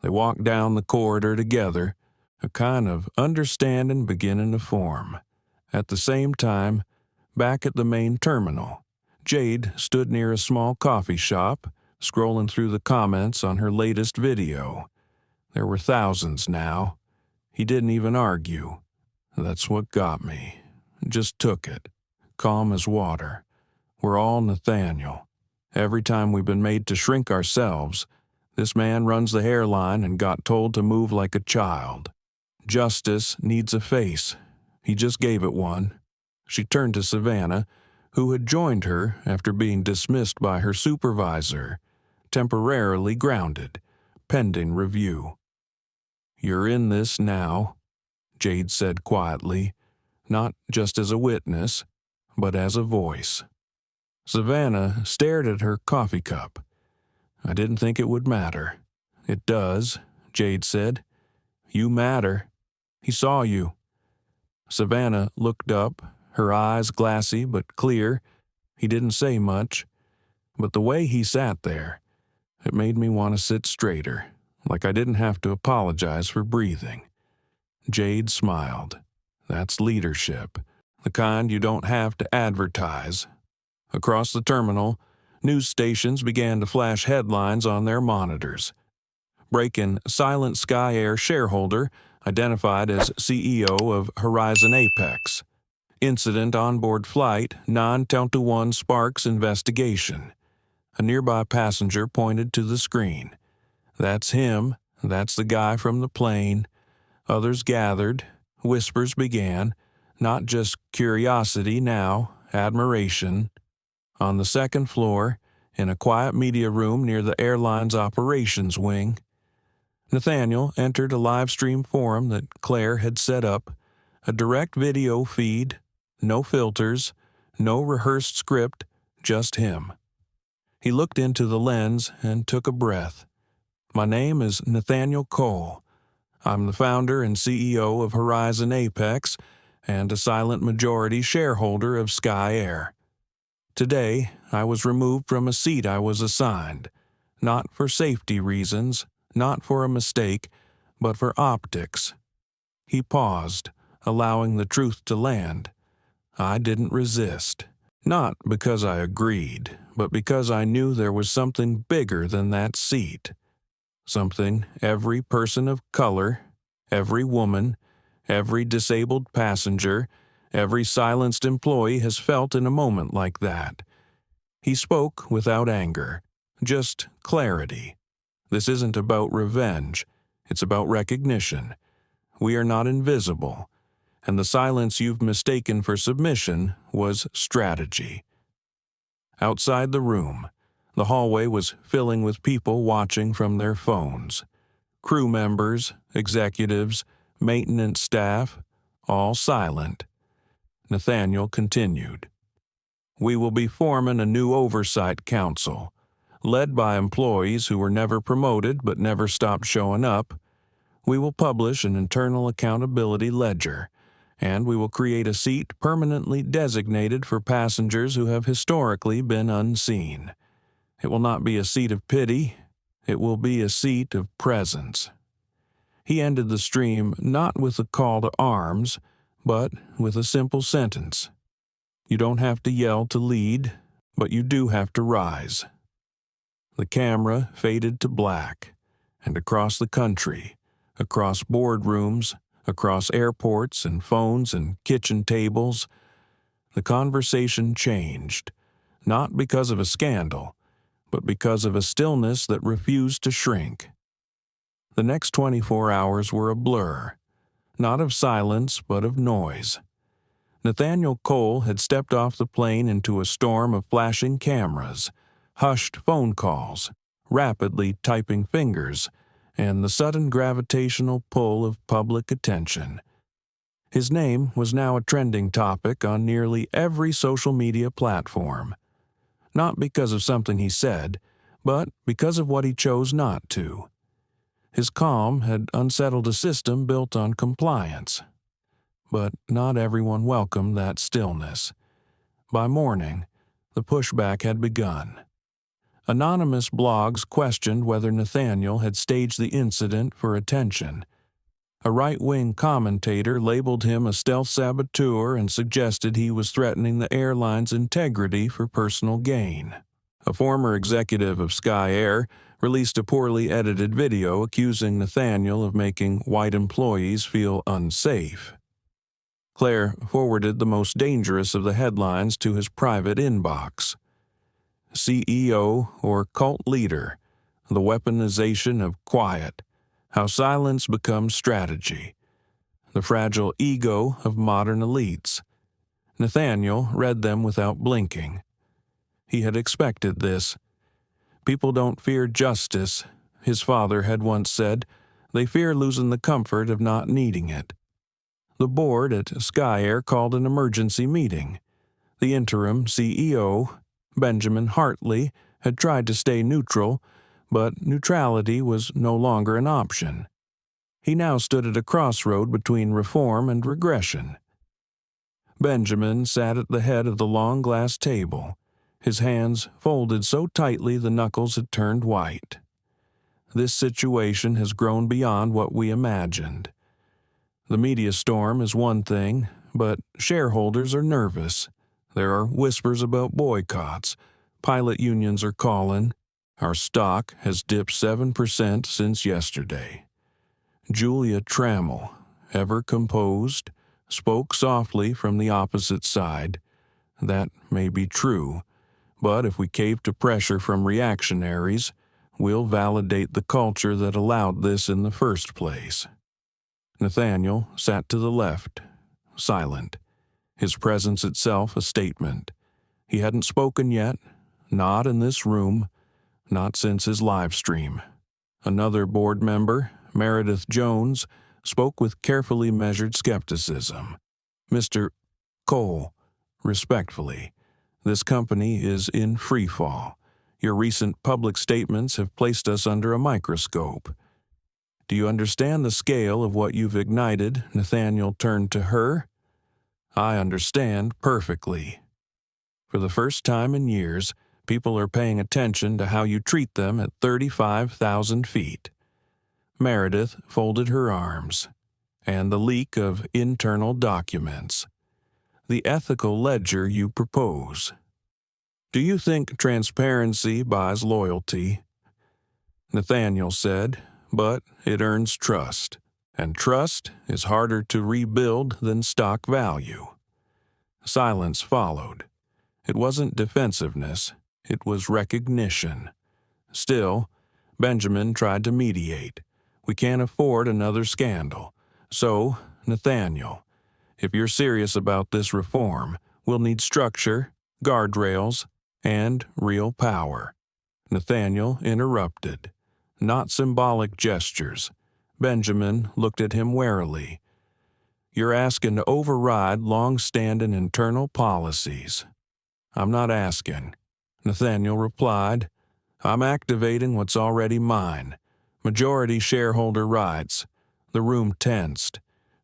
They walked down the corridor together, a kind of understanding beginning to form. At the same time, back at the main terminal, Jade stood near a small coffee shop, scrolling through the comments on her latest video. There were thousands now. He didn't even argue. "That's what got me. Just took it. Calm as water. We're all Nathaniel. Every time we've been made to shrink ourselves, this man runs the hairline and got told to move like a child. Justice needs a face. He just gave it one." She turned to Savannah, who had joined her after being dismissed by her supervisor, temporarily grounded, pending review. "You're in this now," Jade said quietly, not just as a witness, but as a voice. Savannah stared at her coffee cup. "I didn't think it would matter." "It does," Jade said. "You matter. He saw you." Savannah looked up, her eyes glassy but clear. He didn't say much, but the way he sat there, it made me want to sit straighter, like I didn't have to apologize for breathing. Jade smiled. "That's leadership, the kind you don't have to advertise." Across the terminal, news stations began to flash headlines on their monitors. Breaking: Silent Sky Air shareholder identified as CEO of Horizon Apex. Incident onboard flight, non-10-1 sparks investigation. A nearby passenger pointed to the screen. "That's him. That's the guy from the plane." Others gathered. Whispers began. Not just curiosity now, admiration. On the second floor, in a quiet media room near the airline's operations wing, Nathaniel entered a live stream forum that Claire had set up, a direct video feed, no filters, no rehearsed script, just him. He looked into the lens and took a breath. "My name is Nathaniel Cole. I'm the founder and CEO of Horizon Apex and a silent majority shareholder of Sky Air. Today, I was removed from a seat I was assigned, not for safety reasons, not for a mistake, but for optics." He paused, allowing the truth to land. I didn't resist. Not because I agreed, but because I knew there was something bigger than that seat. Something every person of color, every woman, every disabled passenger, every silenced employee has felt in a moment like that. He spoke without anger, just clarity. This isn't about revenge. It's about recognition. We are not invisible, and the silence you've mistaken for submission was strategy. Outside the room, the hallway was filling with people watching from their phones. Crew members, executives, maintenance staff, all silent. Nathaniel continued. We will be forming a new oversight council, led by employees who were never promoted but never stopped showing up. We will publish an internal accountability ledger, and we will create a seat permanently designated for passengers who have historically been unseen. It will not be a seat of pity, it will be a seat of presence. He ended the stream not with a call to arms, but with a simple sentence. You don't have to yell to lead, but you do have to rise. The camera faded to black, and across the country, across boardrooms, across airports and phones and kitchen tables, the conversation changed, not because of a scandal, but because of a stillness that refused to shrink. The next 24 hours were a blur, not of silence but of noise. Nathaniel Cole had stepped off the plane into a storm of flashing cameras, hushed phone calls, rapidly typing fingers, and the sudden gravitational pull of public attention. His name was now a trending topic on nearly every social media platform, not because of something he said, but because of what he chose not to. His calm had unsettled a system built on compliance. But not everyone welcomed that stillness. By morning, the pushback had begun. Anonymous blogs questioned whether Nathaniel had staged the incident for attention. A right-wing commentator labeled him a stealth saboteur and suggested he was threatening the airline's integrity for personal gain. A former executive of Sky Air released a poorly edited video accusing Nathaniel of making white employees feel unsafe. Claire forwarded the most dangerous of the headlines to his private inbox. CEO or cult leader, the weaponization of quiet, how silence becomes strategy, the fragile ego of modern elites. Nathaniel read them without blinking. He had expected this. People don't fear justice, his father had once said. They fear losing the comfort of not needing it. The board at Sky Air called an emergency meeting. The interim CEO, Benjamin Hartley, had tried to stay neutral, but neutrality was no longer an option. He now stood at a crossroad between reform and regression. Benjamin sat at the head of the long glass table, his hands folded so tightly the knuckles had turned white. This situation has grown beyond what we imagined. The media storm is one thing, but shareholders are nervous. There are whispers about boycotts. Pilot unions are calling. Our stock has dipped 7% since yesterday. Julia Trammell, ever composed, spoke softly from the opposite side. That may be true, but if we cave to pressure from reactionaries, we'll validate the culture that allowed this in the first place. Nathaniel sat to the left, silent, his presence itself a statement. He hadn't spoken yet, not in this room, not since his live stream. Another board member, Meredith Jones, spoke with carefully measured skepticism. Mr. Cole, respectfully, this company is in free fall. Your recent public statements have placed us under a microscope. Do you understand the scale of what you've ignited? Nathaniel turned to her. I understand perfectly. For the first time in years, people are paying attention to how you treat them at 35,000 feet. Meredith folded her arms. And the leak of internal documents. The ethical ledger you propose. Do you think transparency buys loyalty? Nathaniel said, but it earns trust, and trust is harder to rebuild than stock value. Silence followed. It wasn't defensiveness, it was recognition. Still, Benjamin tried to mediate. We can't afford another scandal. So, Nathaniel, if you're serious about this reform, we'll need structure, guardrails, and real power. Nathaniel interrupted. Not symbolic gestures. Benjamin looked at him warily. You're asking to override long-standing internal policies. I'm not asking. Nathaniel replied. I'm activating what's already mine. Majority shareholder rights. The room tensed.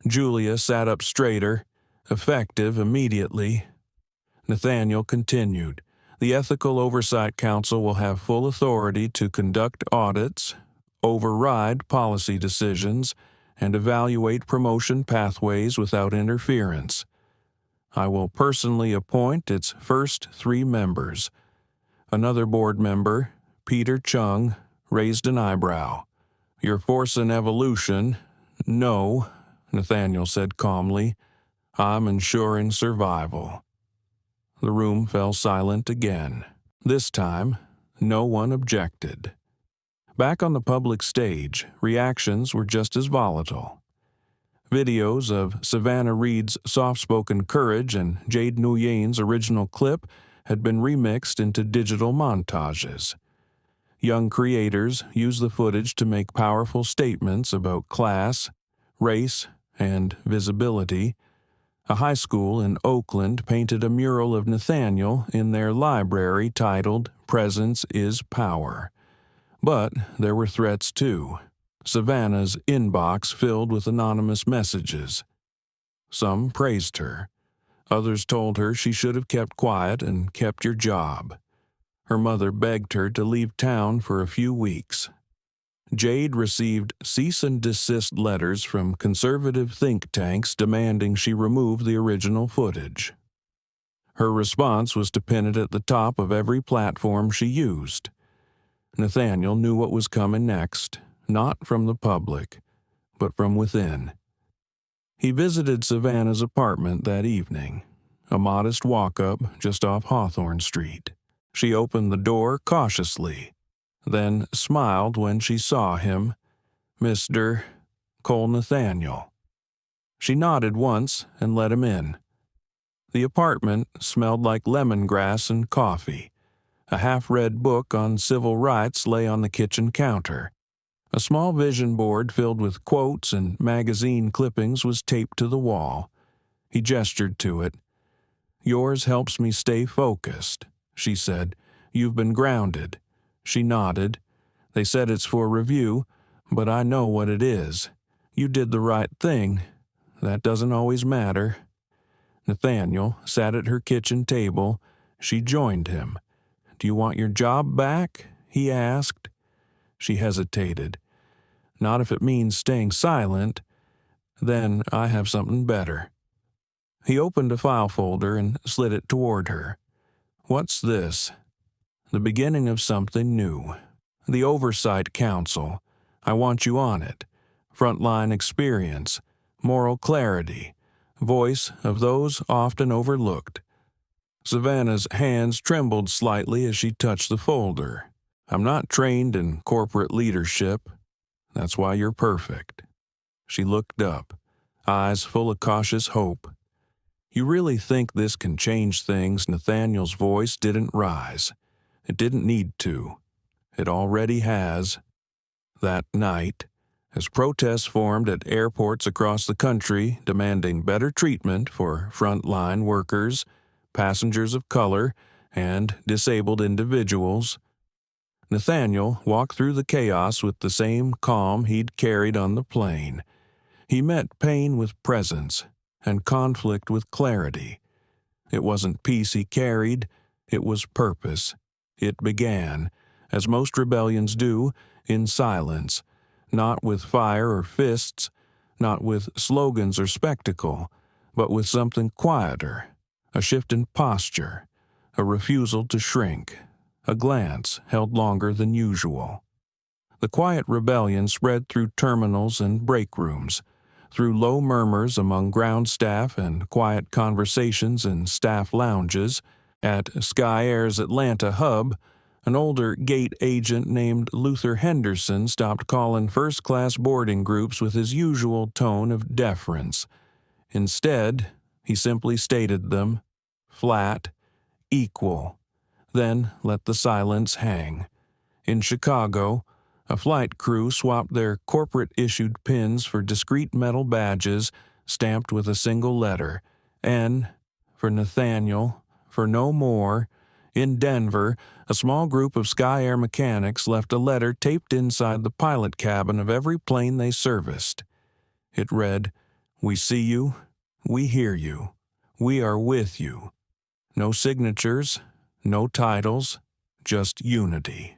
Julia sat up straighter, effective immediately. Nathaniel continued. The Ethical Oversight Council will have full authority to conduct audits, override policy decisions, and evaluate promotion pathways without interference. I will personally appoint its first 3 members. Another board member, Peter Chung, raised an eyebrow. You're forcing evolution. No, Nathaniel said calmly. I'm ensuring survival. The room fell silent again. This time, no one objected. Back on the public stage, reactions were just as volatile. Videos of Savannah Reed's soft-spoken courage and Jade Nguyen's original clip had been remixed into digital montages. Young creators used the footage to make powerful statements about class, race, and visibility. A high school in Oakland painted a mural of Nathaniel in their library titled "Presence is Power." But there were threats too. Savannah's inbox filled with anonymous messages. Some praised her. Others told her she should have kept quiet and kept your job. Her mother begged her to leave town for a few weeks. Jade received cease and desist letters from conservative think tanks demanding she remove the original footage. Her response was to pin it at the top of every platform she used. Nathaniel knew what was coming next, not from the public, but from within. He visited Savannah's apartment that evening, a modest walk-up just off Hawthorne Street. She opened the door cautiously, then smiled when she saw him. Mr. Cole Nathaniel. She nodded once and let him in. The apartment smelled like lemongrass and coffee. A half-read book on civil rights lay on the kitchen counter. A small vision board filled with quotes and magazine clippings was taped to the wall. He gestured to it. Yours helps me stay focused, she said. You've been grounded. She nodded. They said it's for review, but I know what it is. You did the right thing. That doesn't always matter. Nathaniel sat at her kitchen table. She joined him. Do you want your job back? He asked. She hesitated. Not if it means staying silent. Then I have something better. He opened a file folder and slid it toward her. What's this? The beginning of something new. The Oversight Council. I want you on it. Frontline experience. Moral clarity. Voice of those often overlooked. Savannah's hands trembled slightly as she touched the folder. I'm not trained in corporate leadership. That's why you're perfect. She looked up, eyes full of cautious hope. You really think this can change things? Nathaniel's voice didn't rise. It didn't need to. It already has. That night, as protests formed at airports across the country demanding better treatment for frontline workers, passengers of color, and disabled individuals, Nathaniel walked through the chaos with the same calm he'd carried on the plane. He met pain with presence and conflict with clarity. It wasn't peace he carried, it was purpose. It began, as most rebellions do, in silence, not with fire or fists, not with slogans or spectacle, but with something quieter, a shift in posture, a refusal to shrink, a glance held longer than usual. The quiet rebellion spread through terminals and break rooms, through low murmurs among ground staff and quiet conversations in staff lounges. At Sky Air's Atlanta hub, An older gate agent named Luther Henderson stopped calling first-class boarding groups with his usual tone of deference. Instead, he simply stated them, flat, equal, then let the silence hang. In Chicago, a flight crew swapped their corporate-issued pins for discrete metal badges stamped with a single letter, N, for Nathaniel, for no more. In Denver, a small group of Sky Air mechanics left a letter taped inside the pilot cabin of every plane they serviced. It read, "We see you, we hear you, we are with you." No signatures, no titles, just unity.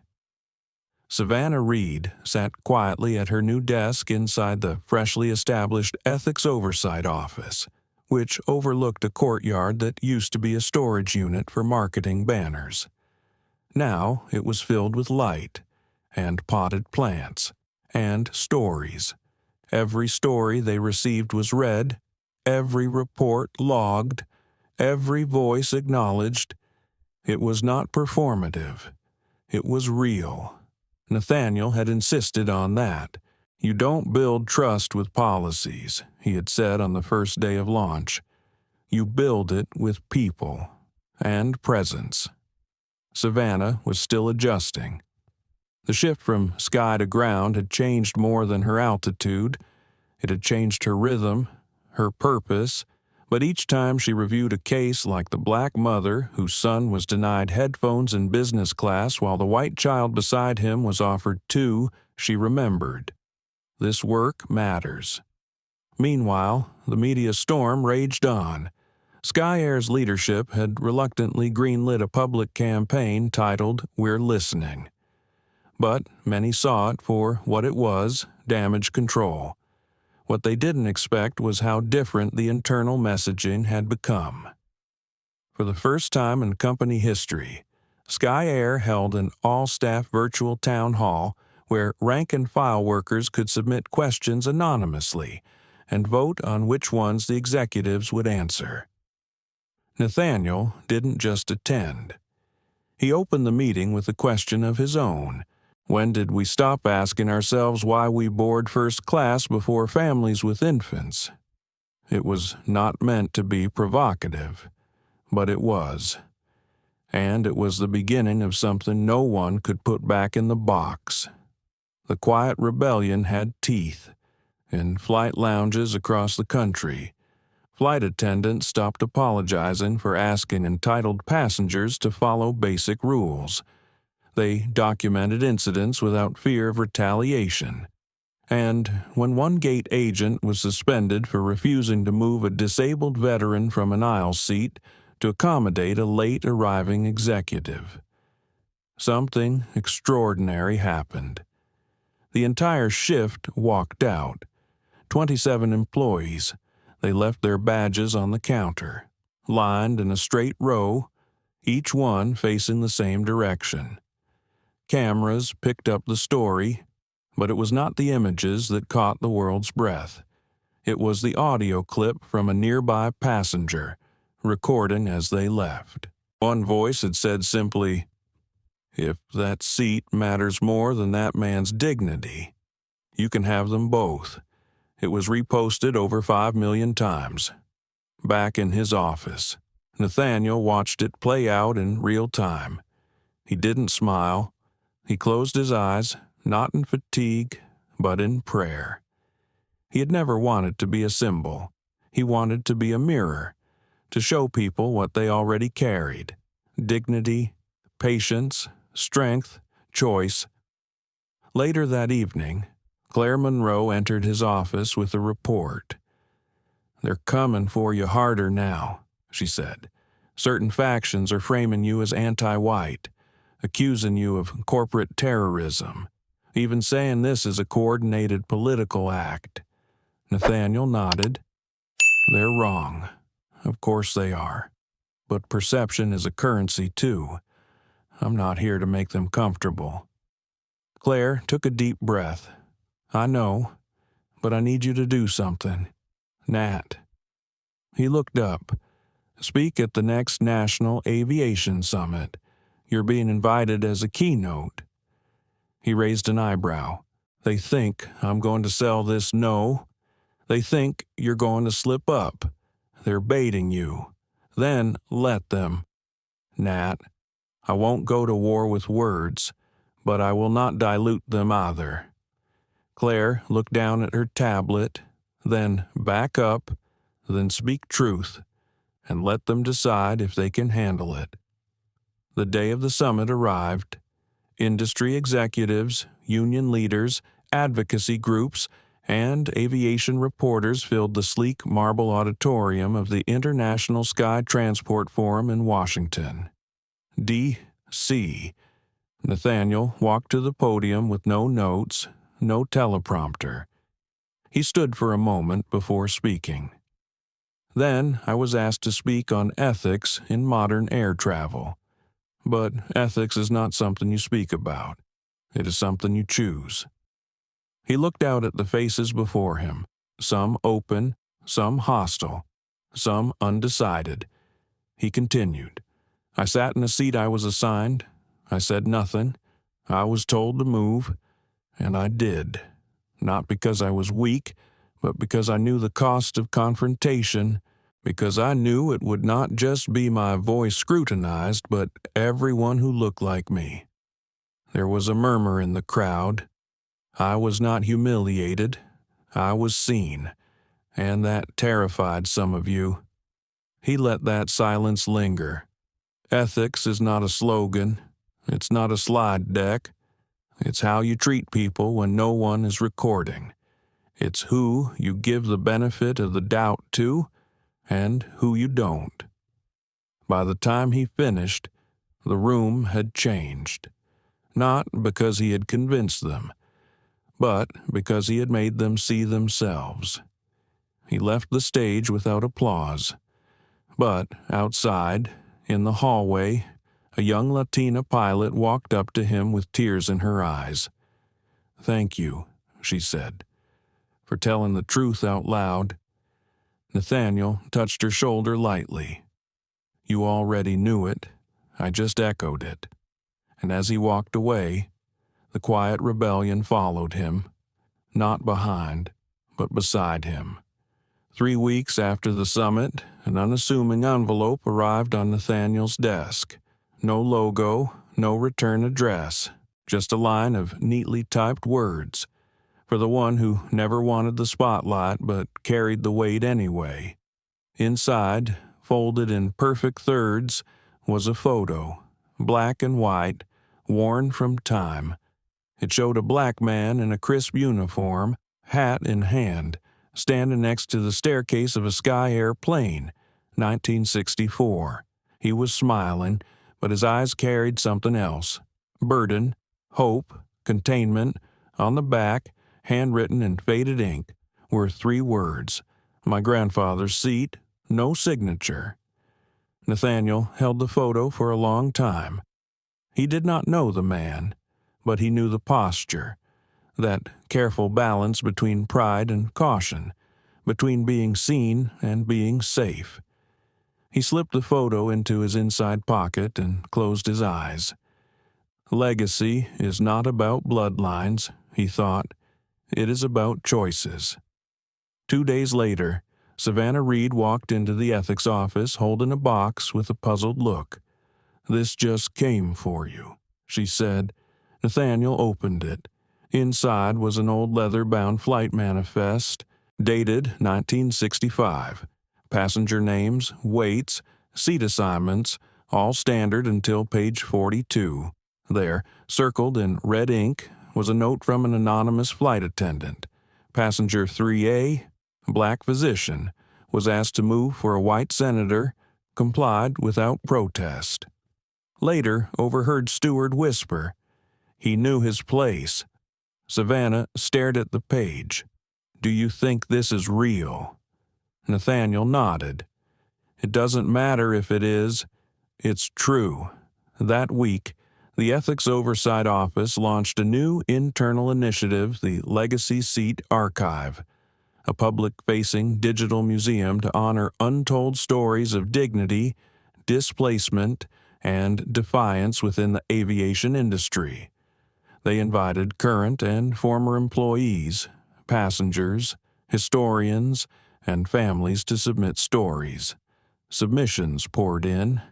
Savannah Reed sat quietly at her new desk inside the freshly established Ethics Oversight Office, which overlooked a courtyard that used to be a storage unit for marketing banners. Now it was filled with light, and potted plants, and stories. Every story they received was read, every report logged, every voice acknowledged. It was not performative. It was real. Nathaniel had insisted on that. "You don't build trust with policies," he had said on the first day of launch. "You build it with people and presence." Savannah was still adjusting. The shift from sky to ground had changed more than her altitude. It had changed her rhythm, her purpose, but each time she reviewed a case like the black mother whose son was denied headphones in business class while the white child beside him was offered two, she remembered. This work matters. Meanwhile, the media storm raged on. Sky Air's leadership had reluctantly greenlit a public campaign titled "We're Listening." But many saw it for what it was, damage control. What they didn't expect was how different the internal messaging had become. For the first time in company history, Sky Air held an all-staff virtual town hall where rank-and-file workers could submit questions anonymously and vote on which ones the executives would answer. Nathaniel didn't just attend. He opened the meeting with a question of his own. When did we stop asking ourselves why we board first class before families with infants? It was not meant to be provocative, but it was. And it was the beginning of something no one could put back in the box. The quiet rebellion had teeth. In flight lounges across the country, flight attendants stopped apologizing for asking entitled passengers to follow basic rules. They documented incidents without fear of retaliation. And when one gate agent was suspended for refusing to move a disabled veteran from an aisle seat to accommodate a late-arriving executive, something extraordinary happened. The entire shift walked out. 27 employees. They left their badges on the counter, lined in a straight row, each one facing the same direction. Cameras picked up the story, but it was not the images that caught the world's breath. It was the audio clip from a nearby passenger, recording as they left. One voice had said simply, "If that seat matters more than that man's dignity, you can have them both." It was reposted over 5 million times. Back in his office, Nathaniel watched it play out in real time. He didn't smile. He closed his eyes, not in fatigue, but in prayer. He had never wanted to be a symbol. He wanted to be a mirror, to show people what they already carried: dignity, patience, strength, choice. Later that evening, Claire Monroe entered his office with a report. "They're coming for you harder now," she said. "Certain factions are framing you as anti-white, accusing you of corporate terrorism, even saying this is a coordinated political act." Nathaniel nodded. "They're wrong. Of course they are. But perception is a currency, too. I'm not here to make them comfortable." Claire took a deep breath. "I know, but I need you to do something. Nat." He looked up. "Speak at the next National Aviation Summit. You're being invited as a keynote." He raised an eyebrow. "They think I'm going to sell this no. They think you're going to slip up. They're baiting you. Then let them. Nat, I won't go to war with words, but I will not dilute them either." Claire looked down at her tablet, then back up, then speak truth, and let them decide if they can handle it. The day of the summit arrived. Industry executives, union leaders, advocacy groups, and aviation reporters filled the sleek marble auditorium of the International Sky Transport Forum in Washington. D.C. Nathaniel walked to the podium with no notes, no teleprompter. He stood for a moment before speaking. Then I was asked to speak on ethics in modern air travel. But ethics is not something you speak about. It is something you choose. He looked out at the faces before him, some open, some hostile, some undecided. He continued. I sat in a seat I was assigned. I said nothing. I was told to move, and I did. Not because I was weak, but because I knew the cost of confrontation, because I knew it would not just be my voice scrutinized, but everyone who looked like me. There was a murmur in the crowd. I was not humiliated. I was seen, and that terrified some of you. He let that silence linger. Ethics is not a slogan. It's not a slide deck. It's how you treat people when no one is recording. It's who you give the benefit of the doubt to, and who you don't. By the time he finished, the room had changed. Not because he had convinced them, but because he had made them see themselves. He left the stage without applause. But outside, in the hallway, a young Latina pilot walked up to him with tears in her eyes. "Thank you," she said, "for telling the truth out loud." Nathaniel touched her shoulder lightly. "You already knew it. I just echoed it." And as he walked away, the quiet rebellion followed him, not behind, but beside him. 3 weeks after the summit, an unassuming envelope arrived on Nathaniel's desk. No logo, no return address, just a line of neatly typed words. For the one who never wanted the spotlight but carried the weight anyway. Inside, folded in perfect thirds, was a photo, black and white, worn from time. It showed a black man in a crisp uniform, hat in hand, standing next to the staircase of a Sky Air plane, 1964. He was smiling, but his eyes carried something else. Burden, hope, containment. On the back, handwritten in faded ink, were 3 words. My grandfather's seat, no signature. Nathaniel held the photo for a long time. He did not know the man, but he knew the posture, that careful balance between pride and caution, between being seen and being safe. He slipped the photo into his inside pocket and closed his eyes. Legacy is not about bloodlines, he thought. It is about choices. 2 days later, Savannah Reed walked into the ethics office holding a box with a puzzled look. "This just came for you," she said. Nathaniel opened it. Inside was an old leather-bound flight manifest, dated 1965. Passenger names, weights, seat assignments, all standard until page 42. There, circled in red ink, was a note from an anonymous flight attendant. Passenger 3A, black physician, was asked to move for a white senator, complied without protest. Later, overheard steward whisper, "He knew his place." Savannah stared at the page. "Do you think this is real?" Nathaniel nodded. "It doesn't matter if it is. It's true." That week, the Ethics Oversight Office launched a new internal initiative, the Legacy Seat Archive, a public-facing digital museum to honor untold stories of dignity, displacement, and defiance within the aviation industry. They invited current and former employees, passengers, historians, and families to submit stories. Submissions poured in.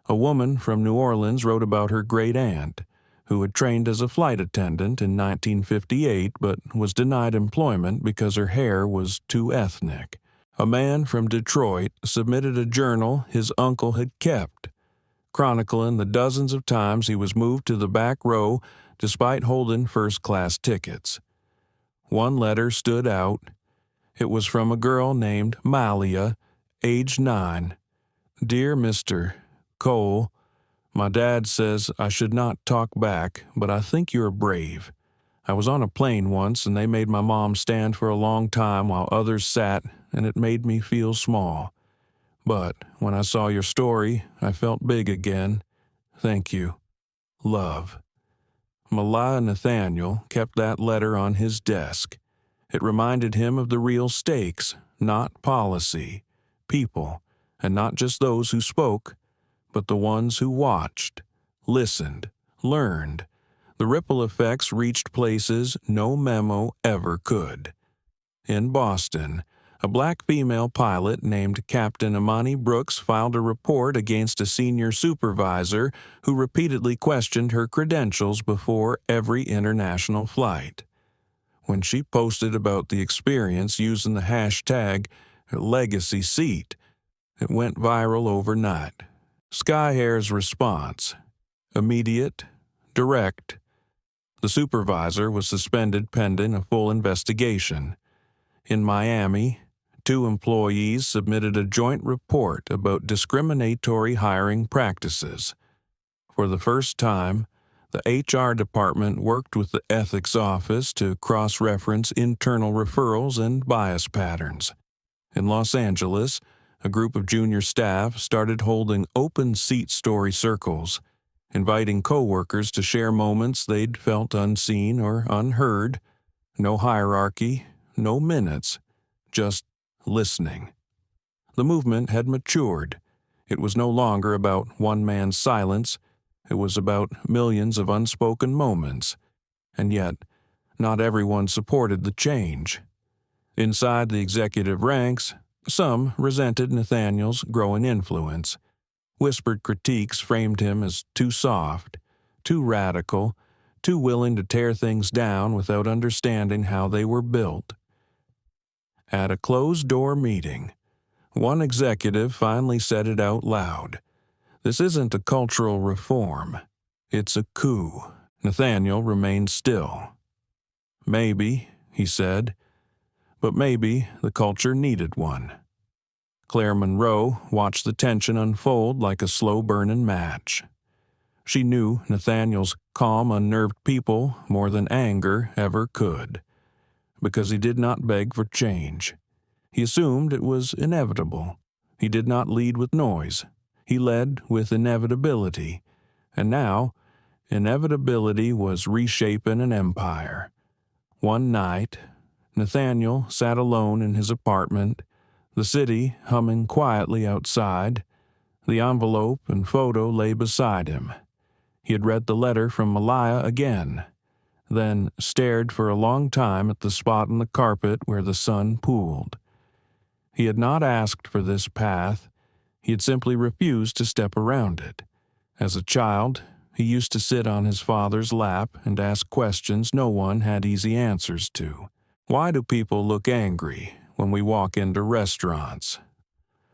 A woman from New Orleans wrote about her great-aunt, who had trained as a flight attendant in 1958 but was denied employment because her hair was too ethnic. A man from Detroit submitted a journal his uncle had kept, chronicling the dozens of times he was moved to the back row despite holding first-class tickets. One letter stood out. It was from a girl named Malia, age 9. Dear Mr. Cole, my dad says I should not talk back, but I think you're brave. I was on a plane once and they made my mom stand for a long time while others sat, and it made me feel small. But when I saw your story, I felt big again. Thank you. Love. Malaya Nathaniel kept that letter on his desk. It reminded him of the real stakes, not policy, people, and not just those who spoke, but the ones who watched, listened, learned. The ripple effects reached places no memo ever could. In Boston, a black female pilot named Captain Imani Brooks filed a report against a senior supervisor who repeatedly questioned her credentials before every international flight. When she posted about the experience using the hashtag #LegacySeat, it went viral overnight. Skyhair's response: immediate, direct. The supervisor was suspended pending a full investigation. In Miami, 2 employees submitted a joint report about discriminatory hiring practices. For the first time, the HR department worked with the ethics office to cross-reference internal referrals and bias patterns. In Los Angeles, a group of junior staff started holding open seat story circles, inviting coworkers to share moments they'd felt unseen or unheard. No hierarchy, no minutes, just listening. The movement had matured. It was no longer about one man's silence. It was about millions of unspoken moments. And yet, not everyone supported the change. Inside the executive ranks, some resented Nathaniel's growing influence. Whispered critiques framed him as too soft, too radical, too willing to tear things down without understanding how they were built. At a closed-door meeting, one executive finally said it out loud. This isn't a cultural reform. It's a coup. Nathaniel remained still. Maybe, he said, but maybe the culture needed one. Claire Monroe watched the tension unfold like a slow-burning match. She knew Nathaniel's calm, unnerved people more than anger ever could, because he did not beg for change. He assumed it was inevitable. He did not lead with noise. He led with inevitability. And now, inevitability was reshaping an empire. One night, Nathaniel sat alone in his apartment, the city humming quietly outside. The envelope and photo lay beside him. He had read the letter from Malaya again, then stared for a long time at the spot on the carpet where the sun pooled. He had not asked for this path. He had simply refused to step around it. As a child, he used to sit on his father's lap and ask questions no one had easy answers to. Why do people look angry when we walk into restaurants?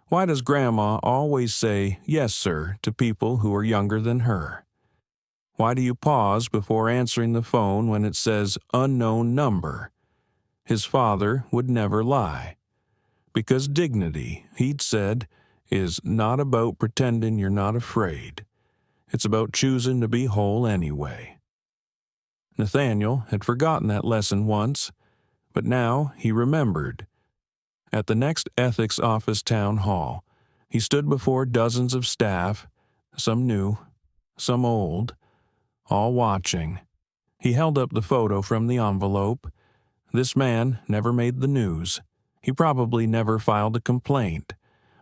Why does Grandma always say, "Yes, sir," to people who are younger than her? Why do you pause before answering the phone when it says unknown number? His father would never lie. Because dignity, he'd said, is not about pretending you're not afraid. It's about choosing to be whole anyway. Nathaniel had forgotten that lesson once, but now he remembered. At the next ethics office town hall, he stood before dozens of staff, some new, some old, all watching. He held up the photo from the envelope. This man never made the news. He probably never filed a complaint.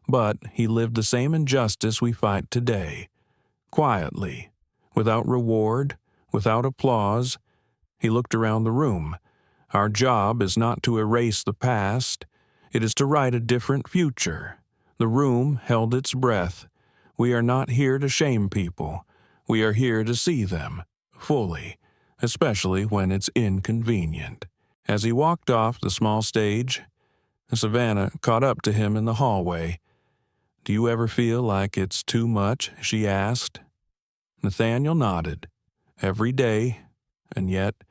But he lived the same injustice we fight today. quietly, without reward, without applause. He looked around the room. Our job is not to erase the past. It is to write a different future. The room held its breath. We are not here to shame people. We are here to see them, fully, especially when it's inconvenient. As he walked off the small stage, Savannah caught up to him in the hallway. "Do you ever feel like it's too much?" she asked. Nathaniel nodded. "Every day, and yet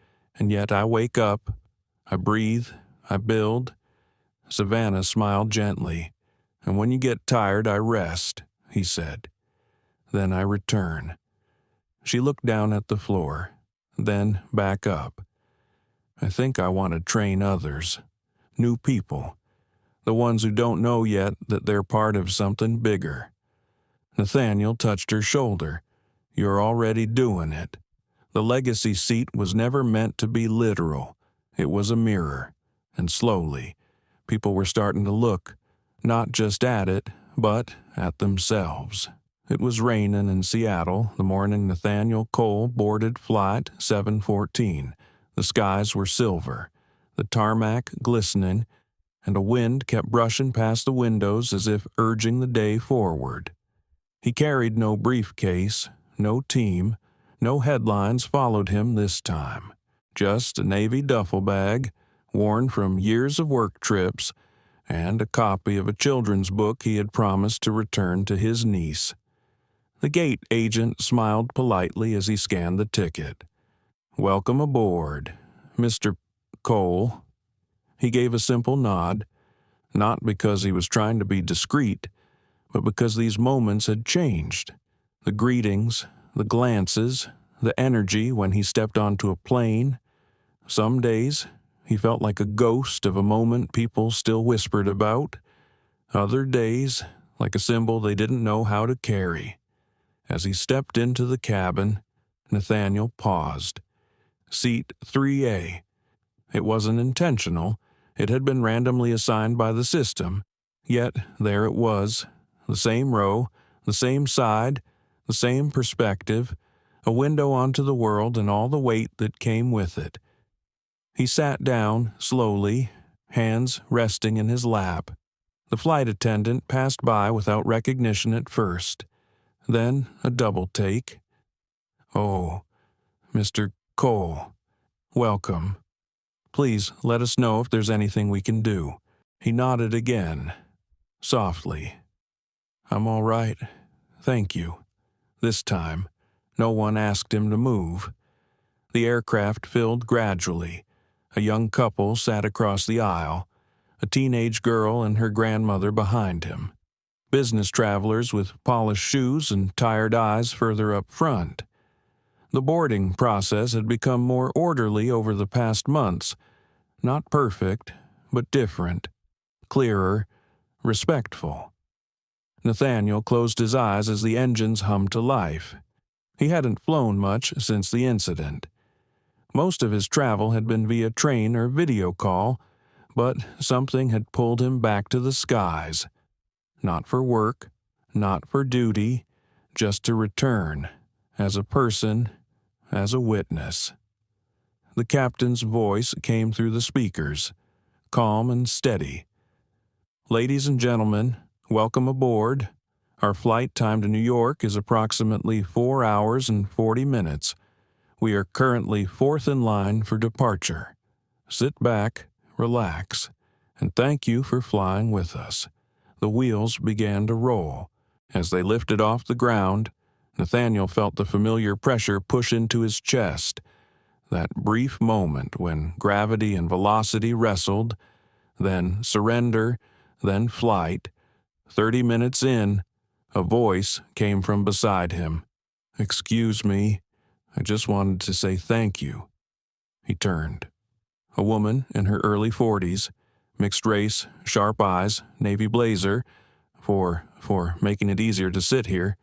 I wake up, I breathe, I build." Savannah smiled gently. "And when you get tired, I rest," he said. "Then I return." She looked down at the floor, then back up. "I think I want to train others, new people, the ones who don't know yet that they're part of something bigger." Nathaniel touched her shoulder. "You're already doing it." The legacy seat was never meant to be literal. It was a mirror, and slowly, people were starting to look, not just at it, but at themselves. It was raining in Seattle the morning Nathaniel Cole boarded Flight 714. The skies were silver, the tarmac glistening, and a wind kept brushing past the windows as if urging the day forward. He carried no briefcase, no team, no headlines followed him this time. Just a Navy duffel bag, worn from years of work trips, and a copy of a children's book he had promised to return to his niece. The gate agent smiled politely as he scanned the ticket. "Welcome aboard, Mr. Cole." He gave a simple nod, not because he was trying to be discreet, but because these moments had changed. The greetings, the glances, the energy when he stepped onto a plane. Some days, he felt like a ghost of a moment people still whispered about. Other days, like a symbol they didn't know how to carry. As he stepped into the cabin, Nathaniel paused. Seat 3A. It wasn't intentional. It had been randomly assigned by the system. Yet there it was, the same row, the same side, the same perspective, a window onto the world and all the weight that came with it. He sat down, slowly, hands resting in his lap. The flight attendant passed by without recognition at first. Then a double take. "Oh, Mr. Cole, welcome. Please let us know if there's anything we can do." He nodded again, softly. "I'm all right. Thank you." This time, no one asked him to move. The aircraft filled gradually. A young couple sat across the aisle, a teenage girl and her grandmother behind him. Business travelers with polished shoes and tired eyes further up front. The boarding process had become more orderly over the past months. Not perfect, but different, clearer, respectful. Nathaniel closed his eyes as the engines hummed to life. He hadn't flown much since the incident. Most of his travel had been via train or video call, but something had pulled him back to the skies. Not for work, not for duty, just to return, as a person, as a witness. The captain's voice came through the speakers, calm and steady. "Ladies and gentlemen, welcome aboard. Our flight time to New York is approximately 4 hours and 40 minutes. We are currently fourth in line for departure. Sit back, relax, and thank you for flying with us." The wheels began to roll. As they lifted off the ground, Nathaniel felt the familiar pressure push into his chest. That brief moment when gravity and velocity wrestled, then surrender, then flight. 30 minutes in, a voice came from beside him. "Excuse me, I just wanted to say thank you." He turned. A woman in her early 40s, mixed race, sharp eyes, navy blazer, for making it easier to sit here.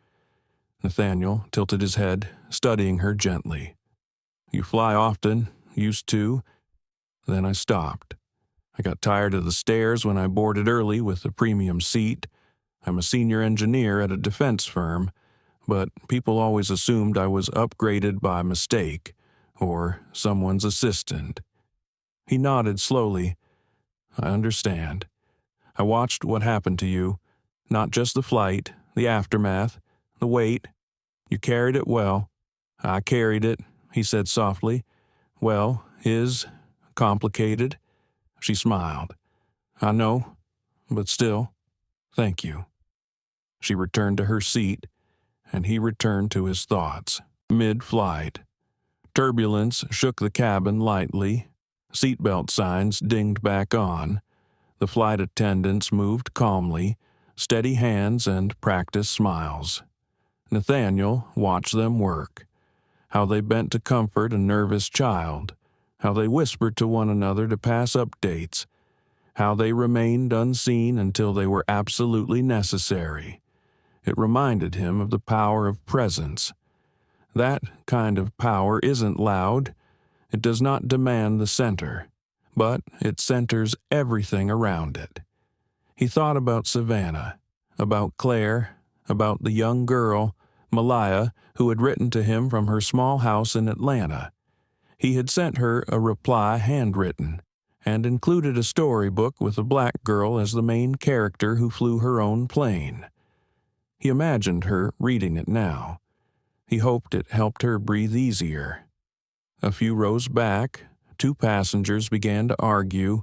Nathaniel tilted his head, studying her gently. "You fly often, used to." Then I stopped. "I got tired of the stairs when I boarded early with the premium seat. I'm a senior engineer at a defense firm. but people always assumed I was upgraded by mistake, or someone's assistant. He nodded slowly. I understand. I watched what happened to you, not just the flight, the aftermath, the wait. You carried it well. I carried it, he said softly. Well, complicated. She smiled. I know, but still, thank you. She returned to her seat, and he returned to his thoughts. Mid-flight. Turbulence shook the cabin lightly. Seatbelt signs dinged back on. The flight attendants moved calmly, steady hands and practiced smiles. Nathaniel watched them work. How they bent to comfort a nervous child. How they whispered to one another to pass updates. How they remained unseen until they were absolutely necessary. It reminded him of the power of presence. That kind of power isn't loud. It does not demand the center, but it centers everything around it. He thought about Savannah, about Claire, about the young girl, Malaya, who had written to him from her small house in Atlanta. He had sent her a reply handwritten, and included a storybook with a black girl as the main character who flew her own plane. He imagined her reading it now. He hoped it helped her breathe easier. A few rows back, two passengers began to argue,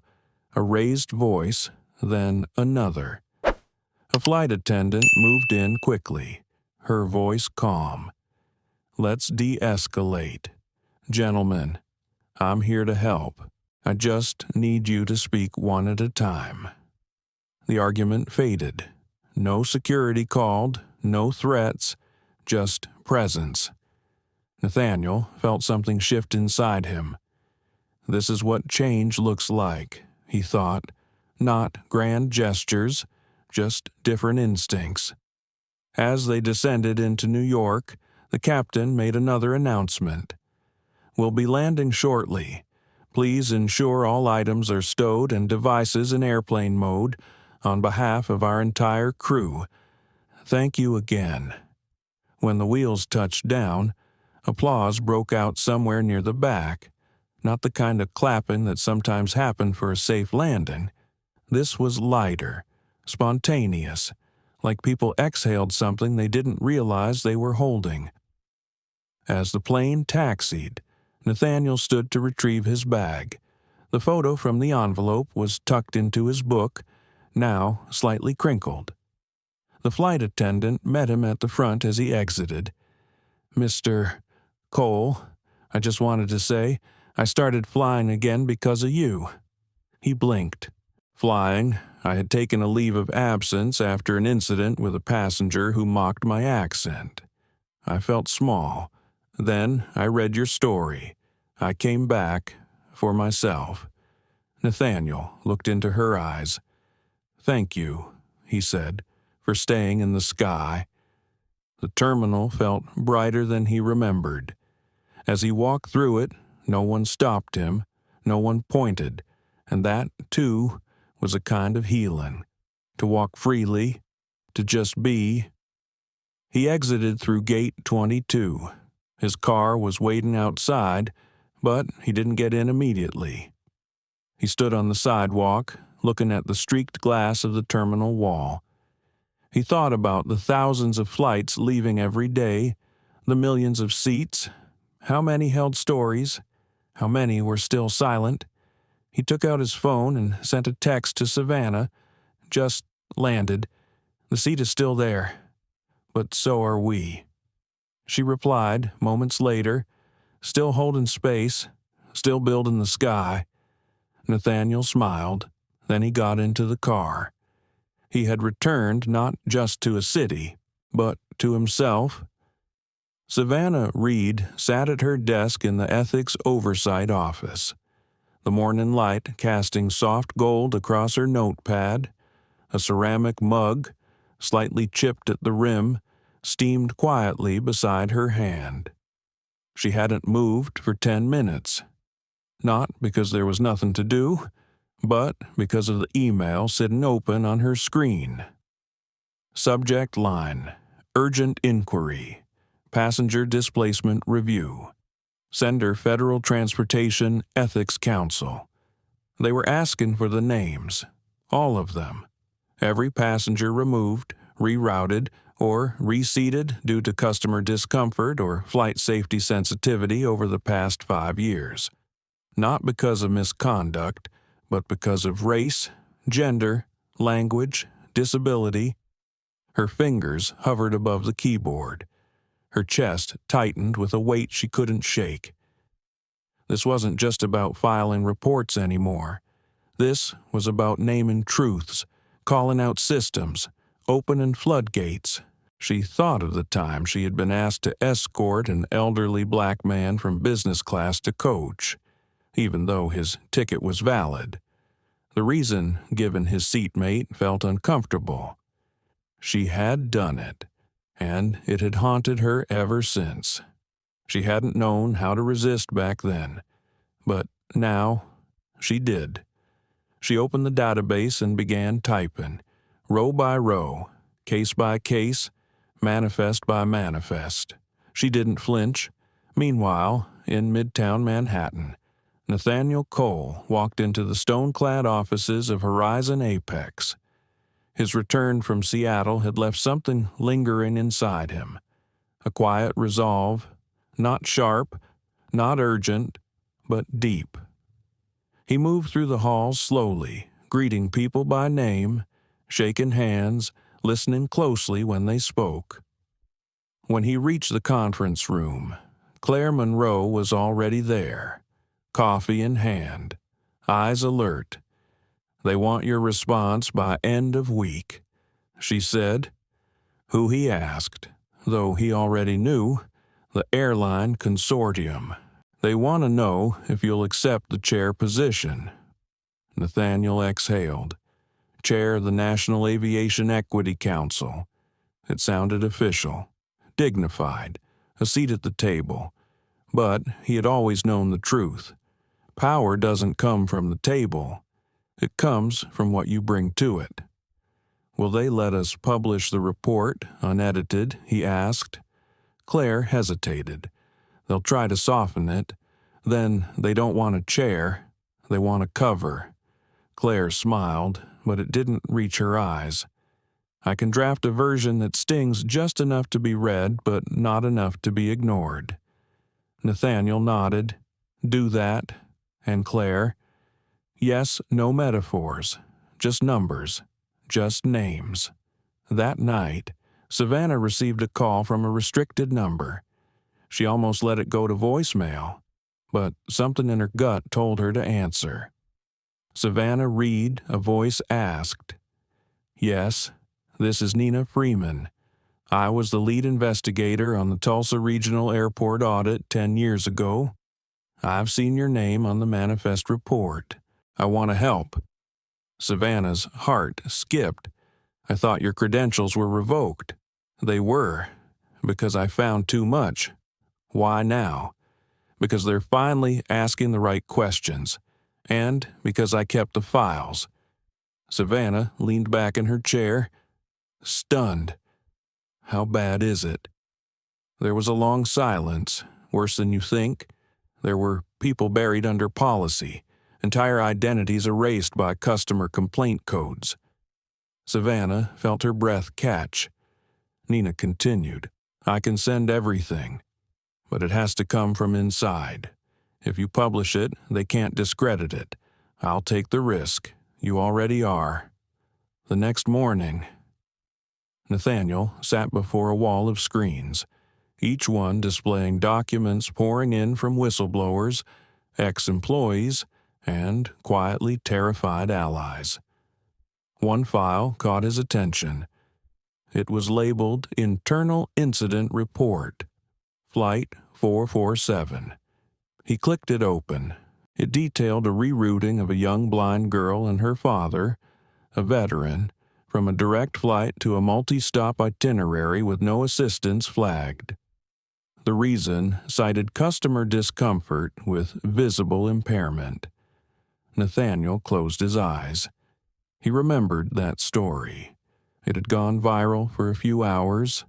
a raised voice, then another. A flight attendant moved in quickly, her voice calm. Let's de-escalate. Gentlemen, I'm here to help. I just need you to speak one at a time. The argument faded. No security called, no threats, just presence. Nathaniel felt something shift inside him. This is what change looks like, he thought. Not grand gestures, just different instincts. As they descended into New York, the captain made another announcement. We'll be landing shortly. Please ensure all items are stowed and devices in airplane mode on behalf of our entire crew. Thank you again. When the wheels touched down, applause broke out somewhere near the back, not the kind of clapping that sometimes happened for a safe landing. This was lighter, spontaneous, like people exhaled something they didn't realize they were holding. As the plane taxied, Nathaniel stood to retrieve his bag. The photo from the envelope was tucked into his book, now slightly crinkled. The flight attendant met him at the front as he exited. Mr. Cole, I just wanted to say, I started flying again because of you. He blinked. Flying, I had taken a leave of absence after an incident with a passenger who mocked my accent. I felt small. Then I read your story. I came back for myself. Nathaniel looked into her eyes. Thank you, he said, for staying in the sky. The terminal felt brighter than he remembered. As he walked through it, no one stopped him, no one pointed, and that, too, was a kind of healing. To walk freely, to just be. He exited through gate 22. His car was waiting outside, but he didn't get in immediately. He stood on the sidewalk, looking at the streaked glass of the terminal wall. He thought about the thousands of flights leaving every day, the millions of seats. How many held stories? How many were still silent? He took out his phone and sent a text to Savannah. Just landed. The seat is still there. But so are we. She replied, moments later, still holding space, still building the sky. Nathaniel smiled. Then he got into the car. He had returned not just to a city, but to himself. Savannah Reed sat at her desk in the Ethics Oversight Office, the morning light casting soft gold across her notepad. A ceramic mug, slightly chipped at the rim, steamed quietly beside her hand. She hadn't moved for 10 minutes. Not because there was nothing to do, but because of the email sitting open on her screen. Subject line, Urgent inquiry. Passenger displacement review. Sender Federal Transportation Ethics Council. They were asking for the names. All of them. Every passenger removed, rerouted, or reseated due to customer discomfort or flight safety sensitivity over the past 5 years. Not because of misconduct, but because of race, gender, language, disability. Her fingers hovered above the keyboard. Her chest tightened with a weight she couldn't shake. This wasn't just about filing reports anymore. This was about naming truths, calling out systems, opening floodgates. She thought of the time she had been asked to escort an elderly black man from business class to coach, even though his ticket was valid. The reason given his seatmate felt uncomfortable. She had done it, and it had haunted her ever since. She hadn't known how to resist back then, but now she did. She opened the database and began typing, row by row, case by case, manifest by manifest. She didn't flinch. Meanwhile, in Midtown Manhattan, Nathaniel Cole walked into the stone-clad offices of Horizon Apex. His return from Seattle had left something lingering inside him. A quiet resolve, not sharp, not urgent, but deep. He moved through the halls slowly, greeting people by name, shaking hands, listening closely when they spoke. When he reached the conference room, Claire Monroe was already there, coffee in hand, eyes alert. "They want your response by end of week," she said. Who, he asked, though he already knew. The airline consortium. "They want to know if you'll accept the chair position." Nathaniel exhaled. Chair of the National Aviation Equity Council. It sounded official, dignified, a seat at the table. But he had always known the truth. Power doesn't come from the table. It comes from what you bring to it. "Will they let us publish the report, unedited?" he asked. Claire hesitated. "They'll try to soften it. Then they don't want a chair. They want a cover." Claire smiled, but it didn't reach her eyes. "I can draft a version that stings just enough to be read, but not enough to be ignored." Nathaniel nodded. "Do that." And Claire, "Yes, no metaphors, just numbers, just names." That night, Savannah received a call from a restricted number. She almost let it go to voicemail, but something in her gut told her to answer. Savannah Reed, a voice asked. "Yes, this is Nina Freeman. I was the lead investigator on the Tulsa Regional Airport audit 10 years ago. I've seen your name on the manifest report. I want to help." Savannah's heart skipped. "I thought your credentials were revoked." "They were, because I found too much." "Why now?" "Because they're finally asking the right questions, and because I kept the files." Savannah leaned back in her chair, stunned. "How bad is it?" There was a long silence. "Worse than you think?" There were people buried under policy, entire identities erased by customer complaint codes. Savannah felt her breath catch. Nina continued, "I can send everything, but it has to come from inside. If you publish it, they can't discredit it. I'll take the risk. You already are." The next morning, Nathaniel sat before a wall of screens, each one displaying documents pouring in from whistleblowers, ex-employees, and quietly terrified allies. One file caught his attention. It was labeled Internal Incident Report, Flight 447. He clicked it open. It detailed a rerouting of a young blind girl and her father, a veteran, from a direct flight to a multi-stop itinerary with no assistance flagged. The reason cited customer discomfort with visible impairment. Nathaniel closed his eyes. He remembered that story. It had gone viral for a few hours.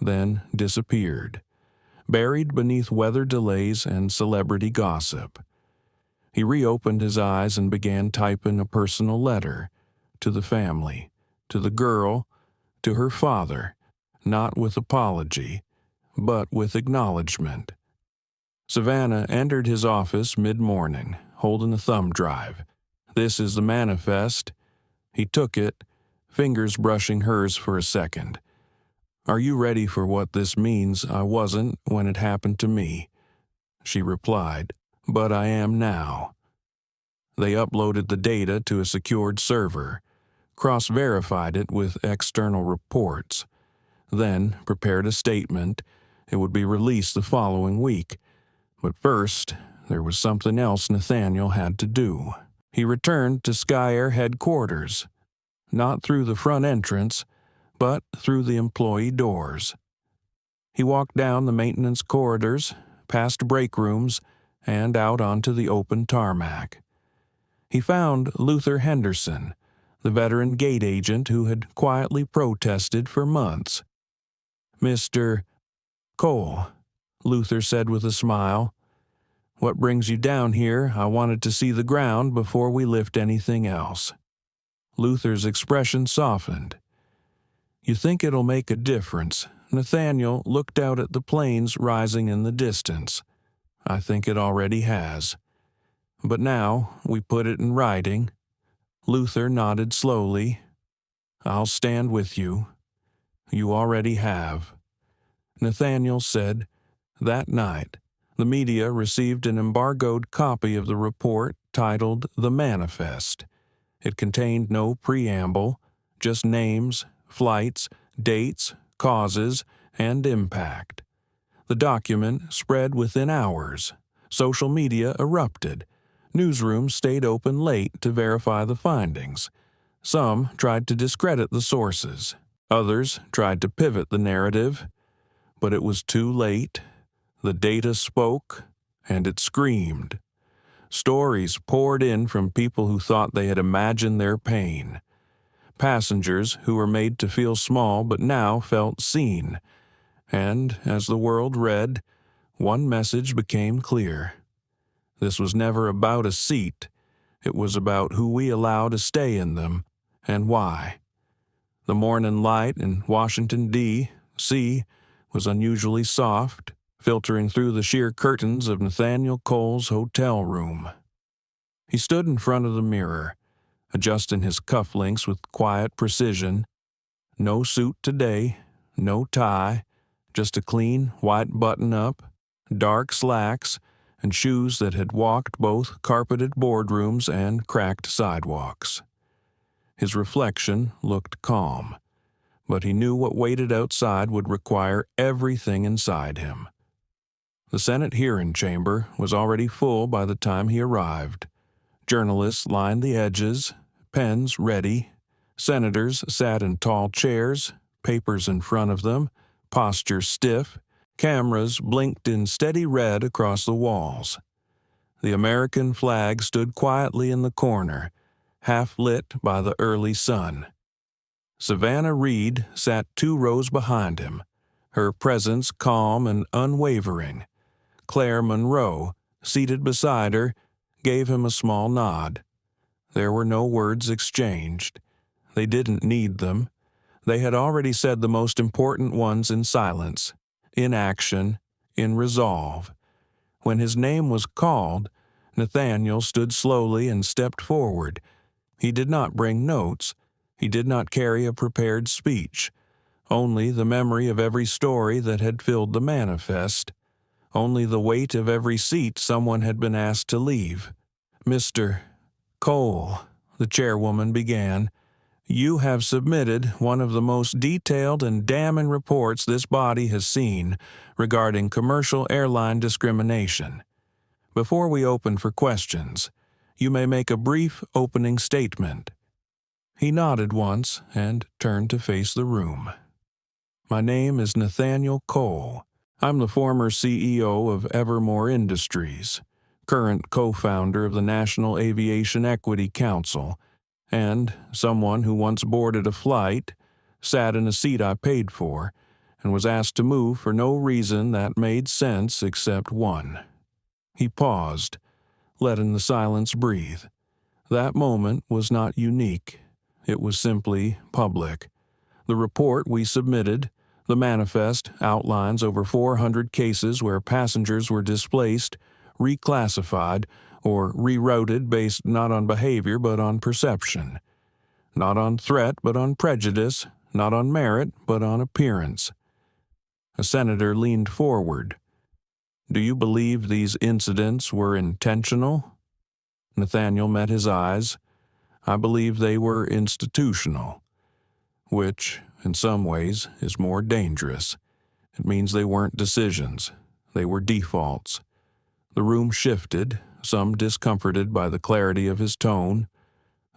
then disappeared, buried beneath weather delays and celebrity gossip. He reopened his eyes and began typing a personal letter to the family, to the girl, to her father, not with apology, but with acknowledgement. Savannah entered his office mid-morning, holding a thumb drive. "This is the manifest." He took it, fingers brushing hers for a second. "Are you ready for what this means? I wasn't when it happened to me," she replied, "but I am now." They uploaded the data to a secured server, cross-verified it with external reports, then prepared a statement. It would be released the following week. But first, there was something else Nathaniel had to do. He returned to Sky Air headquarters, not through the front entrance, but through the employee doors. He walked down the maintenance corridors, past break rooms, and out onto the open tarmac. He found Luther Henderson, the veteran gate agent who had quietly protested for months. "Mr. Cole," Luther said with a smile, "what brings you down here? I wanted to see the ground before we lift anything else." Luther's expression softened. "You think it'll make a difference?" Nathaniel looked out at the planes rising in the distance. "I think it already has. But now we put it in writing." Luther nodded slowly. "I'll stand with you. You already have." Nathaniel said, that night, the media received an embargoed copy of the report titled The Manifest. It contained no preamble, just names, flights, dates, causes, and impact. The document spread within hours. Social media erupted. Newsrooms stayed open late to verify the findings. Some tried to discredit the sources. Others tried to pivot the narrative. But it was too late. The data spoke, and it screamed. Stories poured in from people who thought they had imagined their pain. Passengers who were made to feel small but now felt seen. And as the world read, one message became clear. This was never about a seat. It was about who we allow to stay in them and why. The morning light in Washington, D.C. was unusually soft, filtering through the sheer curtains of Nathaniel Cole's hotel room. He stood in front of the mirror, adjusting his cufflinks with quiet precision. No suit today, no tie, just a clean white button-up, dark slacks, and shoes that had walked both carpeted boardrooms and cracked sidewalks. His reflection looked calm, but he knew what waited outside would require everything inside him. The Senate hearing chamber was already full by the time he arrived. Journalists lined the edges, pens ready. Senators sat in tall chairs, papers in front of them, posture stiff. Cameras blinked in steady red across the walls. The American flag stood quietly in the corner, half lit by the early sun. Savannah Reed sat 2 rows behind him, her presence calm and unwavering. Claire Monroe, seated beside her, gave him a small nod. There were no words exchanged. They didn't need them. They had already said the most important ones in silence, in action, in resolve. When his name was called, Nathaniel stood slowly and stepped forward. He did not bring notes. He did not carry a prepared speech. Only the memory of every story that had filled the manifest. Only the weight of every seat someone had been asked to leave. "Mr. Cole," the chairwoman began, "you have submitted one of the most detailed and damning reports this body has seen regarding commercial airline discrimination. Before we open for questions, you may make a brief opening statement." He nodded once and turned to face the room. "My name is Nathaniel Cole. I'm the former CEO of Evermore Industries, current co-founder of the National Aviation Equity Council, and someone who once boarded a flight, sat in a seat I paid for, and was asked to move for no reason that made sense except one. He paused, letting the silence breathe. That moment was not unique. It was simply public. The report we submitted, the manifest, outlines over 400 cases where passengers were displaced, reclassified, or rerouted based not on behavior but on perception. Not on threat but on prejudice, not on merit but on appearance. A senator leaned forward. "Do you believe these incidents were intentional?" Nathaniel met his eyes. "I believe they were institutional, which, in some ways, is more dangerous. It means they weren't decisions. They were defaults." The room shifted, some discomforted by the clarity of his tone.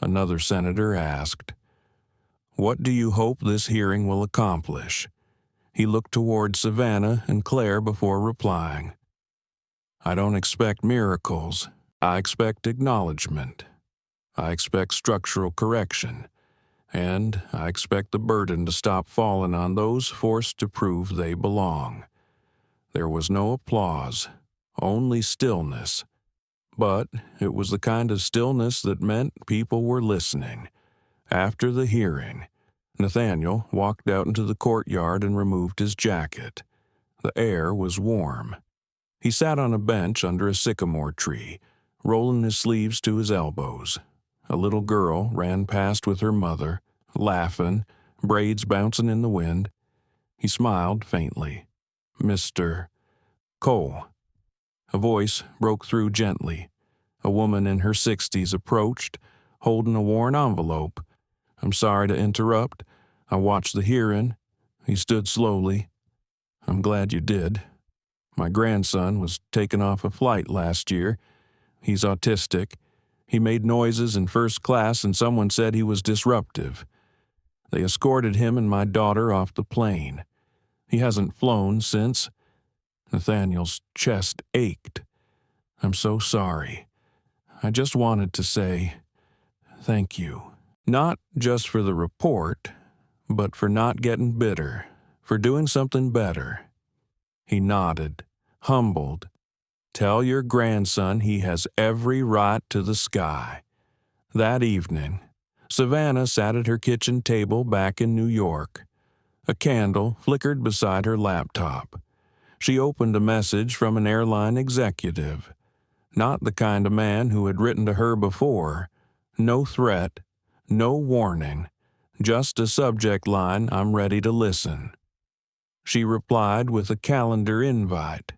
Another senator asked, "What do you hope this hearing will accomplish?" He looked toward Savannah and Claire before replying. "I don't expect miracles. I expect acknowledgement. I expect structural correction. And I expect the burden to stop falling on those forced to prove they belong." There was no applause, only stillness. But it was the kind of stillness that meant people were listening. After the hearing, Nathaniel walked out into the courtyard and removed his jacket. The air was warm. He sat on a bench under a sycamore tree, rolling his sleeves to his elbows. A little girl ran past with her mother, laughing, braids bouncing in the wind. He smiled faintly. "Mr. Cole." A voice broke through gently. A woman in her 60s approached, holding a worn envelope. "I'm sorry to interrupt. I watched the hearing." He stood slowly. "I'm glad you did. My grandson was taken off a flight last year. He's autistic. He made noises in first class and someone said he was disruptive. They escorted him and my daughter off the plane. He hasn't flown since." Nathaniel's chest ached. "I'm so sorry. I just wanted to say thank you. Not just for the report, but for not getting bitter, for doing something better." He nodded, humbled. "Tell your grandson he has every right to the sky." That evening, Savannah sat at her kitchen table back in New York. A candle flickered beside her laptop. She opened a message from an airline executive. Not the kind of man who had written to her before. No threat, no warning, just a subject line, "I'm ready to listen." She replied with a calendar invite.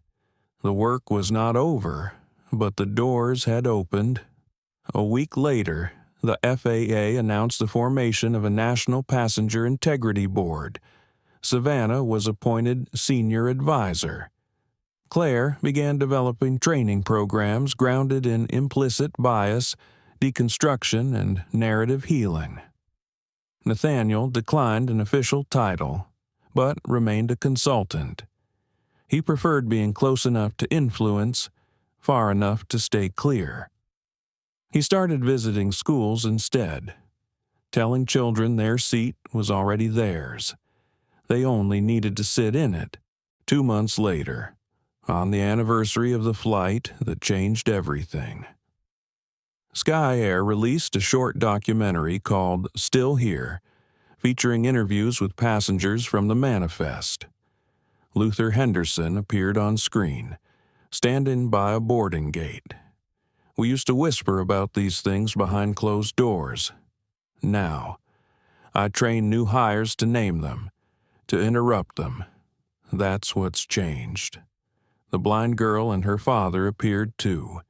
The work was not over, but the doors had opened. A week later, the FAA announced the formation of a National Passenger Integrity Board. Savannah was appointed senior advisor. Claire began developing training programs grounded in implicit bias, deconstruction, and narrative healing. Nathaniel declined an official title, but remained a consultant. He preferred being close enough to influence, far enough to stay clear. He started visiting schools instead, telling children their seat was already theirs. They only needed to sit in it. 2 months later, on the anniversary of the flight that changed everything. Sky Air released a short documentary called Still Here, featuring interviews with passengers from the manifest. Luther Henderson appeared on screen, standing by a boarding gate. "We used to whisper about these things behind closed doors. Now, I train new hires to name them, to interrupt them. That's what's changed." The blind girl and her father appeared too.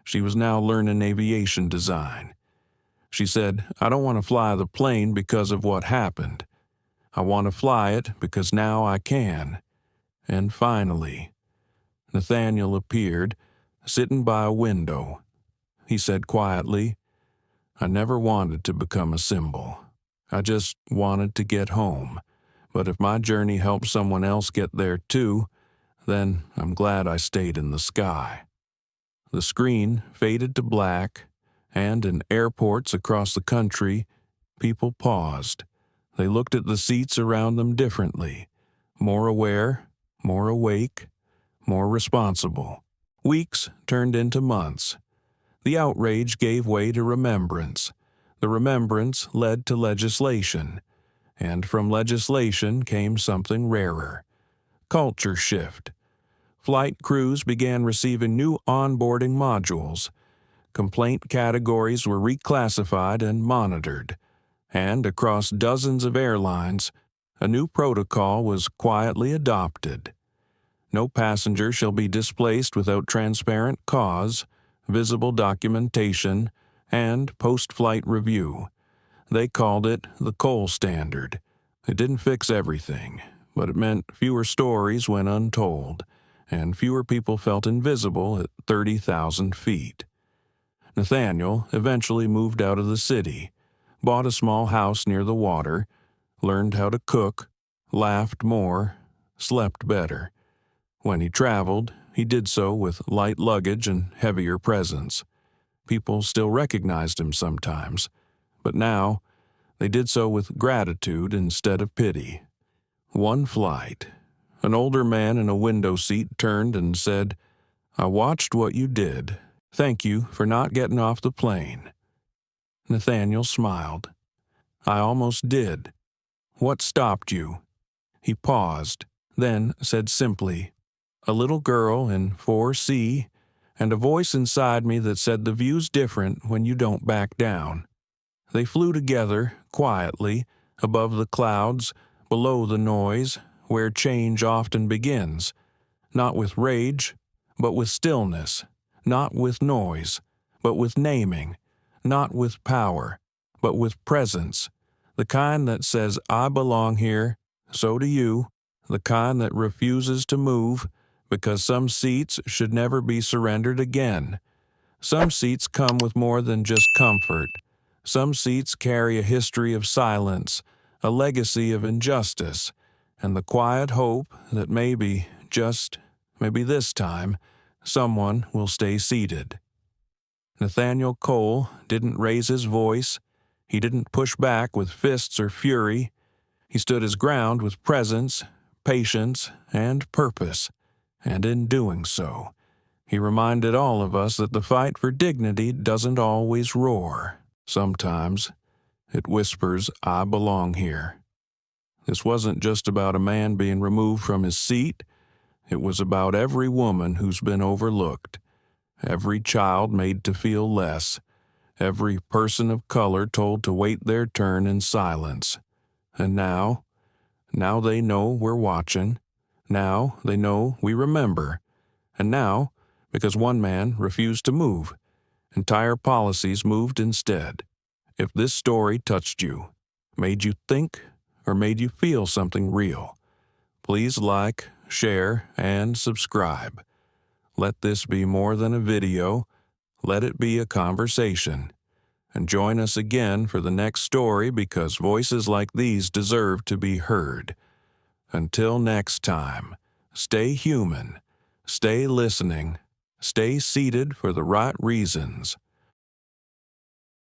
She was now learning aviation design. She said, "I don't want to fly the plane because of what happened. I want to fly it because now I can." And finally, Nathaniel appeared, sitting by a window. He said quietly, "I never wanted to become a symbol. I just wanted to get home. But if my journey helps someone else get there too, then I'm glad I stayed in the sky." The screen faded to black, and in airports across the country, people paused. They looked at the seats around them differently, more aware, more awake, more responsible. Weeks turned into months. The outrage gave way to remembrance. The remembrance led to legislation. And from legislation came something rarer. Culture shift. Flight crews began receiving new onboarding modules. Complaint categories were reclassified and monitored. And across dozens of airlines, a new protocol was quietly adopted. No passenger shall be displaced without transparent cause, visible documentation, and post-flight review. They called it the Cole Standard. It didn't fix everything, but it meant fewer stories went untold, and fewer people felt invisible at 30,000 feet. Nathaniel eventually moved out of the city, bought a small house near the water, learned how to cook, laughed more, slept better. When he traveled, he did so with light luggage and heavier presence. People still recognized him sometimes, but now they did so with gratitude instead of pity. One flight. An older man in a window seat turned and said, "I watched what you did. Thank you for not getting off the plane." Nathaniel smiled. "I almost did. What stopped you?" He paused, then said simply, "A little girl in 4C, and a voice inside me that said the view's different when you don't back down." They flew together, quietly, above the clouds, below the noise, where change often begins. Not with rage, but with stillness. Not with noise, but with naming. Not with power, but with presence. The kind that says, "I belong here, so do you." The kind that refuses to move, because some seats should never be surrendered again. Some seats come with more than just comfort. Some seats carry a history of silence, a legacy of injustice, and the quiet hope that maybe, just maybe this time, someone will stay seated. Nathaniel Cole didn't raise his voice. He didn't push back with fists or fury. He stood his ground with presence, patience, and purpose. And in doing so, he reminded all of us that the fight for dignity doesn't always roar. Sometimes it whispers, "I belong here." This wasn't just about a man being removed from his seat. It was about every woman who's been overlooked, every child made to feel less, every person of color told to wait their turn in silence. And now they know we're watching. Now they know we remember. And now, because one man refused to move, entire policies moved instead. If this story touched you, made you think, or made you feel something real, please like, share, and subscribe. Let this be more than a video. Let it be a conversation. And join us again for the next story, because voices like these deserve to be heard. Until next time, stay human, stay listening, stay seated for the right reasons.